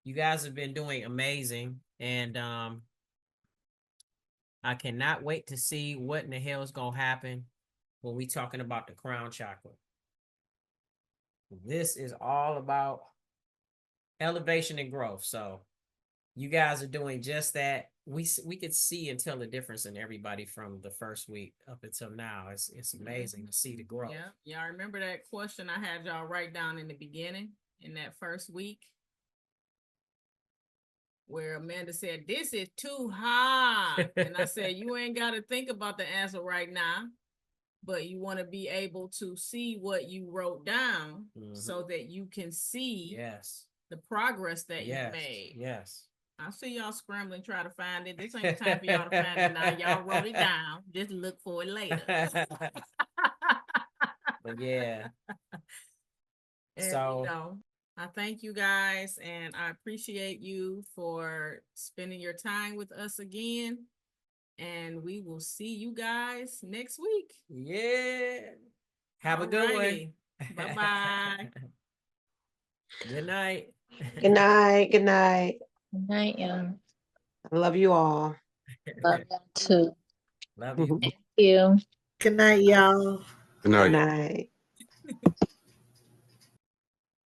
You guys have been doing amazing, and I cannot wait to see what in the hell is gonna happen when we talking about the crown chakra. This is all about elevation and growth. So you guys are doing just that. We could see and tell the difference in everybody from the first week up until now. It's amazing to see the growth. Yeah. Y'all remember that question I had y'all write down in the beginning in that first week, where Amanda said, "This is too hard," and I said, "You ain't got to think about the answer right now, but you want to be able to see what you wrote down so that you can see the progress that you made." Yes. I see y'all scrambling, try to find it. This ain't the time for y'all to find it now. Y'all wrote it down. Just look for it later. But yeah. And, so I thank you guys, and I appreciate you for spending your time with us again. And we will see you guys next week. Yeah. Have a good one. Bye-bye. Good night. Good night. Good night. Good night, y'all. I love you all. Love you too. Love you. Thank you. Good night, y'all. Good night. Good night.